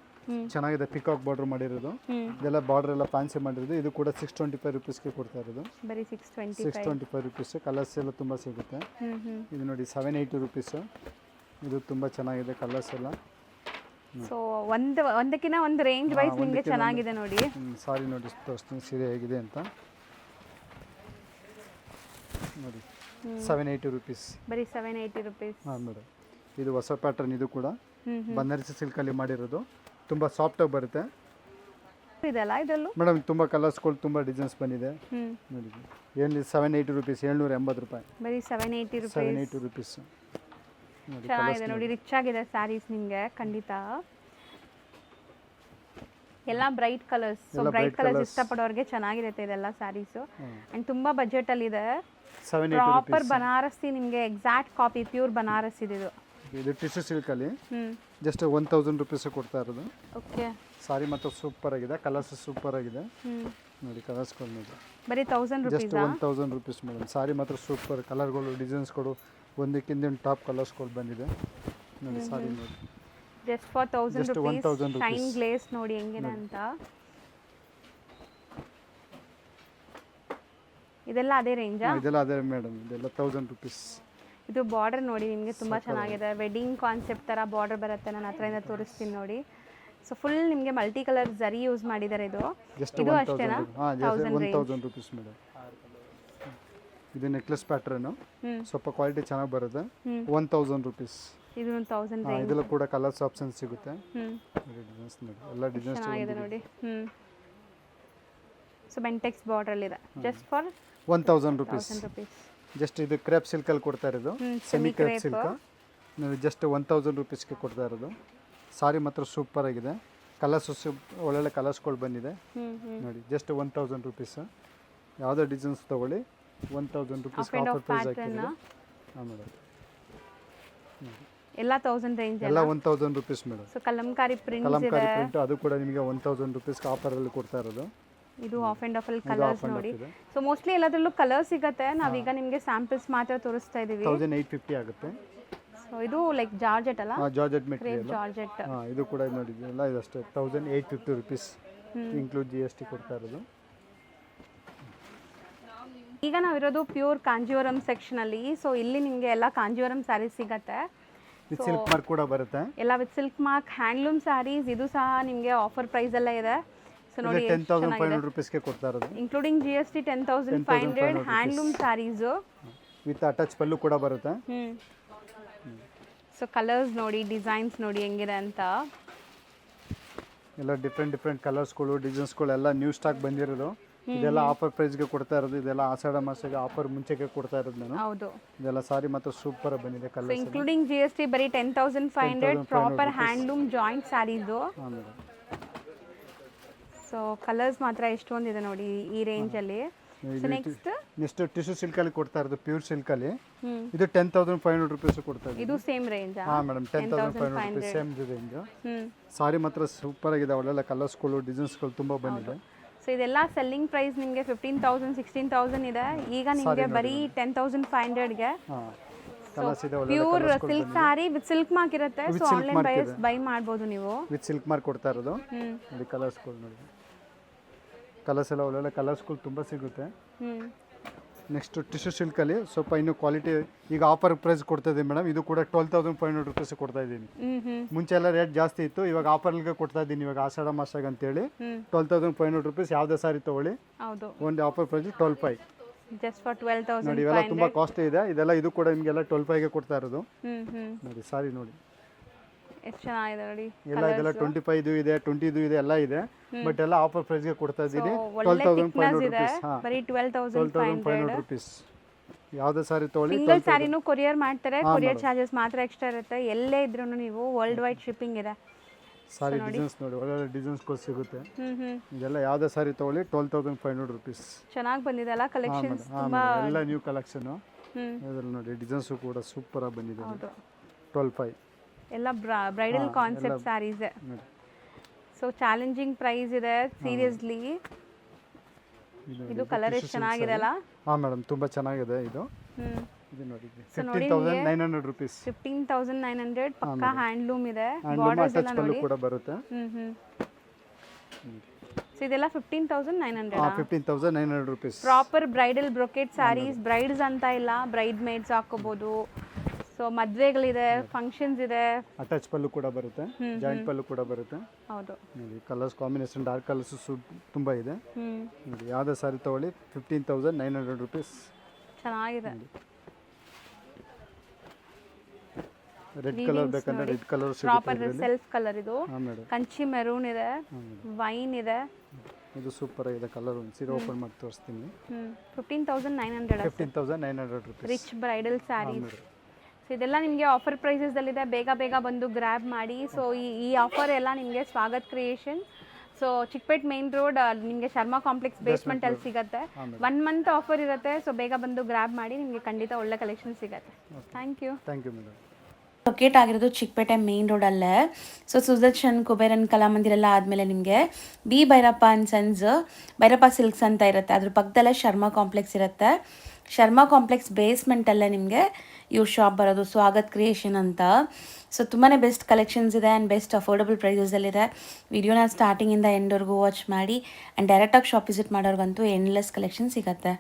ಚೆನ್ನಾಗಿದೆ. ಪಿಕಾಕ್ ಬಾರ್ಡರ್ ಮಾಡಿರೋದು. ಇದೆಲ್ಲ ಬಾರ್ಡರ್ ಎಲ್ಲ ಫ್ಯಾನ್ಸಿ ಮಾಡಿರೋದು. ಇದು ಕೂಡ 625 ರುಪೀಸ್ಗೆ ಕೊಡ್ತಾ ಇರೋದು. ಬರೀ 625 ರುಪೀಸ್. ಕಲರ್ಸ್ ಎಲ್ಲ ತುಂಬ ಸಿಗುತ್ತೆ. ಇದು ನೋಡಿ 780 ರುಪೀಸ್. ಇದು ತುಂಬ ಚೆನ್ನಾಗಿದೆ ಕಲರ್ಸ್ ಎಲ್ಲ. ಸೊ ಒಂದಕ್ಕಿಂತ ಒಂದು ರೇಂಜ್ ವೈಸ್ ನಿಮಗೆ ಚೆನ್ನಾಗಿದೆ ನೋಡಿ. ಸಾರಿ ನೋಡಿ ತೋರಿಸ್ತೀನಿ ಸೀರೆ ಹೇಗಿದೆ ಅಂತ ನೋಡಿ. 780 ರುಪೀಸ್. ಬರೀ 780 ರುಪೀಸ್. ಹಾಂ ಮೇಡಮ್ ಇದು ಹೊಸ ಪ್ಯಾಟರ್ನ್. ಇದು ಕೂಡ ಬನಾರಸಿ ಸಿಲ್ಕಲ್ಲಿ ಮಾಡಿರೋದು. ತುಂಬ ಸಾಫ್ಟಾಗಿ ಬರುತ್ತೆ. ಇದೆಲ್ಲ ಇದರಲ್ಲೂ ಮೇಡಮ್ ತುಂಬ ಕಲರ್ಸ್ಗಳು ತುಂಬ ಡಿಸೈನ್ಸ್ ಬಂದಿದೆ ನೋಡಿ. ಏನಿಲ್ಲ 780 ರುಪೀಸ್. 780 ರೂಪಾಯಿ. ಬರೀ 780 ರುಪೀಸ್. ಚೆನ್ನಾಗಿದೆ ನೋಡಿ, ರಿಚ್ ಆಗಿದೆ ಸ್ಯಾರೀಸ್ ನಿಮಗೆ ಖಂಡಿತ. ಎಲ್ಲ bright colours. So bright colours ಇಷ್ಟಪಡೋರಿಗೆ ಚೆನ್ನಾಗಿರುತ್ತೆ ಇದೆಲ್ಲ ಸ್ಯಾರೀಸು. ಆ್ಯಂಡ್ ತುಂಬ ಬಜೆಟಲ್ಲಿದೆ. ಪ್ರಾಪರ್ ಬನಾರಸಿ ನಿಮಗೆ ಎಕ್ಸಾಕ್ಟ್ ಕಾಪಿ ಪ್ಯೂರ್ ಬನಾರಸ್ ಇದು. ಇದು ಟಿಶ್ಯೂ ಸಿಲ್ಕಲ್ಲಿ ಹ್ಞೂ ಜಸ್ಟ್ 1000 ರುಪೀಸ್ ಕೊಡ್ತಾ ಇರೋದು. ಓಕೆ. ಸಾರಿ ಮತ್ತು ಸೂಪರ್ ಆಗಿದೆ, ಕಲರ್ಸ್ ಸೂಪರ್ ಆಗಿದೆ ಹ್ಞೂ ನೋಡಿ, ಕಲರ್ಸ್ಗಳು ನೋಡಿ. ಬರೀ 1000 ಜಸ್ಟ್ ರುಪೀಸಾ? 1000 ರುಪೀಸ್ ಮೇಡಮ್. ಸಾರಿ ಮಾತ್ರ ಸೂಪರ್, ಕಲರ್ಗಳು ಡಿಸೈನ್ಸ್ಗಳು ಒಂದಕ್ಕಿಂತ ಟಾಪ್ ಕಲರ್ಸ್ಗಳು ಬಂದಿದೆ ನೋಡಿ. ಸಾರಿ ನೋಡಿ, just for 1000 Just 1000 rupees. rupees. Shine glaze ನೋಡಿ ಹೆಂಗಿದೆ ಅಂತ. ಇದೆಲ್ಲ ಅದೇ ರೇಂಜಾ? ಇದೆಲ್ಲ ಅದೇ ಮೇಡಮ್, ಇದೆಲ್ಲ 1000 ರುಪೀಸ್. ಇದು ಬಾರ್ಡರ್ ನೋಡಿ ನಿಮಗೆ ತುಂಬ ಚೆನ್ನಾಗಿದೆ. ವೆಡ್ಡಿಂಗ್ ಕಾನ್ಸೆಪ್ಟ್ ಥರ ಬಾರ್ಡರ್ ಬರುತ್ತೆ. ನಾನು ಹತ್ರದಿಂದ ತೋರಿಸ್ತೀನಿ ನೋಡಿ. ಸೊ ಫುಲ್ ನಿಮಗೆ ಮಲ್ಟಿ ಕಲರ್ ಜರಿ ಯೂಸ್ ಮಾಡಿದ್ದಾರೆ. ಇದು ಜಸ್ಟ್ ಇದು ಅಷ್ಟೇನಾ? 1000 ರುಪೀಸ್ ಮೇಡಮ್. ಇದು ನೆಕ್ಲೆಸ್ ಪ್ಯಾಟ್ರನ್ನು ಸ್ವಲ್ಪ ಕ್ವಾಲಿಟಿ ಚೆನ್ನಾಗಿ ಬರುತ್ತೆ. 1000 ರುಪೀಸ್. ಇದು 1000 ರೇಂಜ್. ಇದೆಲ್ಲ ಕೂಡ ಕಲರ್ಸ್ ಆಪ್ಷನ್ಸ್ ಸಿಗುತ್ತೆ. ಡಿಸೈನ್ಸ್ ನೋಡಿ, ಎಲ್ಲ ಡಿಸೈನ್ಸ್ ಚೆನ್ನಾಗಿದೆ ನೋಡಿ. ಸೊ ಬೆಂಟೆಕ್ಸ್ ಬಾರ್ಡರ್ ಇದೆ. Just for 1000 rupees. 1000 rupees. Just ಇದು ಕ್ರೇಪ್ ಸಿಲ್ಕಲ್ಲಿ ಕೊಡ್ತಾ ಇರೋದು, ಸೆಮಿ ಕ್ರೇಪ್ ಸಿಲ್ಕ್. ನೀವು ಜಸ್ಟ್ 1000 ರುಪೀಸ್ಗೆ ಕೊಡ್ತಾ ಇರೋದು. ಸಾರಿ ಮಾತ್ರ ಸೂಪರ್ ಆಗಿದೆ, ಕಲರ್ಸ್ ಒಳ್ಳೊಳ್ಳೆ ಕಲರ್ಸ್ಗಳು ಬಂದಿದೆ ನೋಡಿ. Just 1000 rupees. ಯಾವುದೇ ಡಿಸೈನ್ಸ್ ತೊಗೊಳ್ಳಿ, 1000 ರುಪೀಸ್ ಆಫರ್ ಪ್ರೈಸ್ ಹಾಕಿದ್ದೀವಿ. ಹಾಂ ಮೇಡಮ್, ಎಲ್ಲ 1000 ರೇಂಜ್ ಎಲ್ಲ 1000 rupees madam. So Kalamkari prints ಇದೆ. ಕಲಂಕಾರಿ ಪ್ರಿಂಟ್ ಅದು ಕೂಡ ನಿಮಗೆ 1000 ರುಪೀಸ್ಗೆ ಆಫರಲ್ಲಿ ಕೊಡ್ತಾ ಇರೋದು. ಇದು ಆಫ್ ಆ್ಯಂಡ್ ಆಫ್ ಅಲ್ಲಿ ಕಲರ್ಸ್ ನೋಡಿ. ಸೊ ಮೋಸ್ಟ್ಲಿ ಎಲ್ಲದರಲ್ಲೂ ಕಲರ್ ಸಿಗುತ್ತೆ. ನಾವೀಗ ನಿಮಗೆ ಸ್ಯಾಂಪಲ್ಸ್ ಮಾತ್ರ ತೋರಿಸ್ತಾ ಇದ್ದೀವಿ. 1850 ಆಗುತ್ತೆ. ಸೊ ಇದು ಲೈಕ್ ಜಾರ್ಜೆಟ್ ಅಲ್ಲ? Georgette material. ಜಾರ್ಜೆಟ್. ಇದು ಕೂಡ ನೋಡಿ, ಎಲ್ಲ ಇದಷ್ಟೇ 1850 ರುಪೀಸ್ ಇನ್ಕ್ಲೂಡ್ GST ಕೊಡ್ತಾ ಇರೋದು. ಈಗ ನಾವಿರೋದು ಪ್ಯೂರ್ ಕಾಂಜೀವರಂ ಸೆಕ್ಷನ್ ಅಲ್ಲಿ. ಸೊ ಇಲ್ಲಿ ನಿಮಗೆ ಎಲ್ಲ ಕಾಂಜೀವರಂ ಸ್ಯಾರೀಸ್ ಸಿಗತ್ತೆ. ವಿತ್ ಸಿಲ್ಕ್ ಮಾರ್ಕ್ ಕೂಡ ಬರುತ್ತೆ. ಎಲ್ಲ with silk mark handloom sarees. ಇದು ಸಹ ನಿಮಗೆ ಆಫರ್ ಪ್ರೈಸ್ ಎಲ್ಲ ಇದೆ. ಸೊ ನೋಡಿ 10,500 ರುಪೀಸ್ಗೆ ಕೊಡ್ತಾ ಇರೋದು, including GST 10,500 handloom sarees with attach pallu ಕೂಡ ಬರುತ್ತೆ. ಸೊ ಕಲರ್ಸ್ ನೋಡಿ, ಡಿಸೈನ್ಸ್ ನೋಡಿ ಹೆಂಗಿದೆ ಅಂತ. ಎಲ್ಲ ಡಿಫ್ರೆಂಟ್ ಕಲರ್ಸ್ಗಳು, ಡಿಸೈನ್ಸ್ಗಳು ಎಲ್ಲ ನ್ಯೂ ಸ್ಟಾಕ್ ಬಂದಿರೋದು. ಇದೆಲ್ಲ ಆಫರ್ ಪ್ರೈಸ್ಗೆ ಕೊಡ್ತಾ ಇರೋದು. ಇದೆಲ್ಲ ಆಷಾಢ ಮಾಸಕ್ಕೆ ಆಫರ್ ಮುಂಚೆಗೆ ಕೊಡ್ತಾ ಇರೋದು ನಾನು. ಹೌದು. ಇದೆಲ್ಲ ಸಾರಿ ಮಾತ್ರ ಸೂಪರ್ ಬಂದಿದೆ ಕಲರ್ಸ್. ಇನ್ಕ್ಲೂಡಿಂಗ್ GST ಬರೀ 10,500 ಪ್ರಾಪರ್ ಹ್ಯಾಂಡ್ಲೂಮ್ ಜಾಯಿಂಟ್ ಸ್ಯಾರೀಸು. ಹಾಂ ಮೇಡಮ್. ಸೊ ಕಲರ್ಸ್ ಮಾತ್ರ ಎಷ್ಟೊಂದಿದೆ ನೋಡಿ ಈ ರೇಂಜಲ್ಲಿ. ಸೊ ನೆಕ್ಸ್ಟ್ ಟಿಶ್ಯೂ ಸಿಲ್ಕಲ್ಲಿ ಕೊಡ್ತಾ ಇರೋದು, ಪ್ಯೂರ್ ಸಿಲ್ಕಲ್ಲಿ. ಇದು 10,500 ರುಪೀಸ್ ಕೊಡ್ತಾ ಇದ್ದೀವಿ. ಇದು ಸೇಮ್ ರೇಂಜ್? ಹಾಂ ಮೇಡಮ್, 10,500 ರುಪೀಸ್ ಸೇಮ್ ರೇಂಜ್. ಸಾರಿ ಮಾತ್ರ ಸೂಪರ್ ಆಗಿದೆ, ಒಳ್ಳೆಲ್ಲ ಕಲರ್ಸ್ಗಳು, ಡಿಸೈನ್ಸ್ಗಳು ತುಂಬ ಬಂದಿದೆ. ಸೊ ಇದೆಲ್ಲ ಸೆಲ್ಲಿಂಗ್ ಪ್ರೈಸ್ ನಿಮಗೆ 15,000 16,000 ಇದೆ. ಈಗ ನಿಮಗೆ ಬರೀ 10,500ಗೆ ಕಲರ್ಸ್ ಇದೆ. Pure silk sorry with silk mark ಇರುತ್ತೆ. ಸೊ ಆನ್ಲೈನ್ ಬೈ ಮಾಡ್ಬೋದು ನೀವು. ವಿತ್ ಸಿಲ್ಕ್ ಮಾರ್ಕ್ ಕೊಡ್ತಾ ಇರೋದು ನೋಡಿ. ಕಲರ್ಸ್ಗಳು ನೋಡಿ, ಕಲರ್ಸ್ ಎಲ್ಲ ಒಳ್ಳೊಳ್ಳೆ ಕಲರ್ಸ್ಗಳು ತುಂಬ ಸಿಗುತ್ತೆ. ನೆಕ್ಸ್ಟ್ ಟಿಶ್ಯೂ ಸಿಲ್ಕಲ್ಲಿ ಸ್ವಲ್ಪ ಇನ್ನೂ ಕ್ವಾಲಿಟಿ ಈಗ ಆಫರ್ ಪ್ರೈಸ್ ಕೊಡ್ತಾ ಇದ್ದೀವಿ ಮೇಡಮ್. ಇದು ಕೂಡ 12,500 ರುಪೀಸ್ ಕೊಡ್ತಾ ಇದ್ದೀನಿ. ಮುಂಚೆ ಎಲ್ಲ ರೇಟ್ ಜಾಸ್ತಿ ಇತ್ತು, ಇವಾಗ ಆಫರ್ಗೆ ಕೊಡ್ತಾ ಇದ್ದೀನಿ. ಇವಾಗ ಆಷಾಢ ಮಾಸಾಗ ಅಂತೇಳಿ 12,500 ರುಪೀಸ್. ಯಾವುದೇ ಸಾರಿ ತೊಗೊಳ್ಳಿ, ಒಂದು ಆಫರ್ ಪ್ರೈಸ್ 12,500. Just for 12,500. ನೋಡಿ, ಇವೆಲ್ಲ ತುಂಬ ಕಾಸ್ಟ್ಲಿ ಇದೆ. ಇದೆಲ್ಲ ಇದು ಕೂಡ ನಿಮಗೆಲ್ಲ 12,500ಗೆ ಕೊಡ್ತಾ ಇರೋದು ನೋಡಿ. ಸಾರಿ ನೋಡಿ ಎಷ್ಟು ಚೆನ್ನಾಗಿದೆ ನೋಡಿ. ಎಲ್ಲ ಇದೆಲ್ಲ 25 ಇದೆ, 20 ಇದೆ, ಎಲ್ಲ ಇದೆ. ಬಟ್ ಎಲ್ಲ ಆಫರ್ ಪ್ರೈಸ್ಗೆ ಕೊಡ್ತಾ ಇದ್ದೀನಿ 12,500 ರುಪೀಸ್. ಬರೀ 12,500 ರುಪೀಸ್. ಯಾವುದೇ ಸಾರಿ ತೊಗೊಳ್ಳಿ. ಸಿಂಗಲ್ ಸಾರಿನೂ ಕೊರಿಯರ್ ಮಾಡ್ತಾರೆ. ಕೊರಿಯರ್ ಚಾರ್ಜಸ್ ಮಾತ್ರ ಎಕ್ಸ್ಟ್ರಾ ಇರುತ್ತೆ. ಎಲ್ಲೇ ಇದ್ರೂ ನೀವು ವರ್ಲ್ಡ್ ವೈಡ್ ಶಿಪ್ಪಿಂಗ್ ಇದೆ. ಸಾರಿ ಡಿಸೈನ್ಸ್ ನೋಡಿ, ಒಳ್ಳೊಳ್ಳೆ ಡಿಸೈನ್ಸ್ಗಳು ಸಿಗುತ್ತೆ. ಇದೆಲ್ಲ ಯಾವುದೇ ಸಾರಿ ತೊಗೊಳ್ಳಿ 12,500 ರುಪೀಸ್. ಚೆನ್ನಾಗಿ ಬಂದಿದೆ ಅಲ್ಲ ಕಲೆಕ್ಷನ್ಸ್? ಎಲ್ಲ ನ್ಯೂ ಕಲೆಕ್ಷನು. ಇದರಲ್ಲಿ ನೋಡಿ, ಡಿಸೈನ್ಸು ಕೂಡ ಸೂಪರ್ ಆಗಿ ಬಂದಿದೆ. 12,500 ಎಲ್ಲ bridal concept sarees. So challenging price ಇದೆ ಸೀರಿಯಸ್ಲಿ. ಇದು ಕಲರ್ ಎಷ್ಟು ಚೆನ್ನಾಗಿದೆ ಅಲ್ಲ? ಹಾಂ ಮೇಡಮ್, ತುಂಬ ಚೆನ್ನಾಗಿದೆ ಇದು. ಇದು ನೋಡಿ 15,900 ರುಪೀಸ್. 15,900 ಪಕ್ಕಾ ಹ್ಯಾಂಡ್ಲೂಮ್ ಇದೆ. ಬಾರ್ಡರ್ಸ್ ಎಲ್ಲ ನೋಡಿ ಕೂಡ ಬರುತ್ತೆ. ಸೊ ಇದೆಲ್ಲ 15,900. 15,900 rupees. Proper bridal brocade sarees. Brides ಅಂತ ಇಲ್ಲ, ಬ್ರೈಡ್ ಮೇಡ್ಸ್ ಹಾಕೋಬಹುದು. ಸೊ ಮದುವೆಗಳಿದೆ, ಫಂಕ್ಷನ್ಸ್ ಇದೆ. ಅಟ್ಯಾಚ್ ಪಲ್ಲು ಕೂಡ ಬರುತ್ತೆ, ಜಾಯಿಂಟ್ ಪಲ್ಲು ಕೂಡ ಬರುತ್ತೆ. ಹೌದು ನೋಡಿ, ಕಲರ್ಸ್ ಕಾಂಬಿನೇಷನ್ ಡಾರ್ಕ್ ಕಲರ್ಸ್ ತುಂಬ ಇದೆ. ನೋಡಿ, ಯಾವುದೇ ಸಾರಿ ತೊಗೊಳ್ಳಿ 15,900 ರುಪೀಸ್. ಚೆನ್ನಾಗಿದೆ. ರೆಡ್ ಕಲರ್ ಬೇಕಂದ್ರೆ red colour proper self colour. ಇದು ಕಂಚಿ ಮೆರೂನ್ ಇದೆ, ವೈನ್ ಇದೆ. ಇದು ಸೂಪರ್ ಆಗಿದೆ ಕಲರ್. ಒಂದು ಸೀರೆ ಓಪನ್ ಮಾಡಿ ತೋರಿಸ್ತೀನಿ. 15,900 rupees. Rich bridal sarees. So ಇದೆಲ್ಲ ನಿಮಗೆ ಆಫರ್ ಪ್ರೈಸಸ್ದಲ್ಲಿದೆ. ಬೇಗ ಬಂದು ಗ್ರ್ಯಾಬ್ ಮಾಡಿ. ಸೊ ಈ ಆಫರ್ ಎಲ್ಲ ನಿಮಗೆ Swagath creation. So Chickpet main road ನಿಮಗೆ ಶರ್ಮಾ ಕಾಂಪ್ಲೆಕ್ಸ್ ಬೇಸ್ಮೆಂಟ್ ಅಲ್ಲಿ ಸಿಗುತ್ತೆ. 1 ಮಂತ್ ಆಫರ್ ಇರುತ್ತೆ. ಸೊ ಬೇಗ ಬಂದು ಗ್ರ್ಯಾಬ್ ಮಾಡಿ, ನಿಮಗೆ ಖಂಡಿತ ಒಳ್ಳೆ ಕಲೆಕ್ಷನ್ ಸಿಗುತ್ತೆ. Thank you madam. ಲೊಕೇಟ್ ಆಗಿರೋದು ಚಿಕ್ಕಪೇಟೆ ಮೇನ್ ರೋಡಲ್ಲೇ. ಸೊ ಸುದರ್ಶನ್ ಕುಬೇರನ್ ಕಲಾಮಂದಿರ ಎಲ್ಲ ಆದಮೇಲೆ ನಿಮಗೆ B Bhairappa and sons Bhairappa silks ಅಂತ ಇರುತ್ತೆ. ಅದ್ರ ಪಕ್ಕದಲ್ಲೇ ಶರ್ಮಾ ಕಾಂಪ್ಲೆಕ್ಸ್ ಇರುತ್ತೆ. ಶರ್ಮಾ ಕಾಂಪ್ಲೆಕ್ಸ್ ಬೇಸ್ಮೆಂಟಲ್ಲೇ ನಿಮಗೆ ಇವ್ರ ಶಾಪ್ ಬರೋದು, ಸ್ವಾಗತ್ ಕ್ರಿಯೇಷನ್ ಅಂತ. ಸೊ ತುಂಬಾ ಬೆಸ್ಟ್ ಕಲೆಕ್ಷನ್ಸ್ ಇದೆ ಆ್ಯಂಡ್ ಬೆಸ್ಟ್ ಅಫೋರ್ಡಬಲ್ ಪ್ರೈಸಸಲ್ಲಿದೆ. ವಿಡಿಯೋನ ಸ್ಟಾರ್ಟಿಂಗಿಂದ ಎಂಡ್ವರೆಗೂ ವಾಚ್ ಮಾಡಿ ಆ್ಯಂಡ್ ಡೈರೆಕ್ಟಾಗಿ ಶಾಪ್ ವಿಸಿಟ್ ಮಾಡೋರ್ಗಂತೂ ಎಂಡ್ಲೆಸ್ ಕಲೆಕ್ಷನ್ ಸಿಗುತ್ತೆ.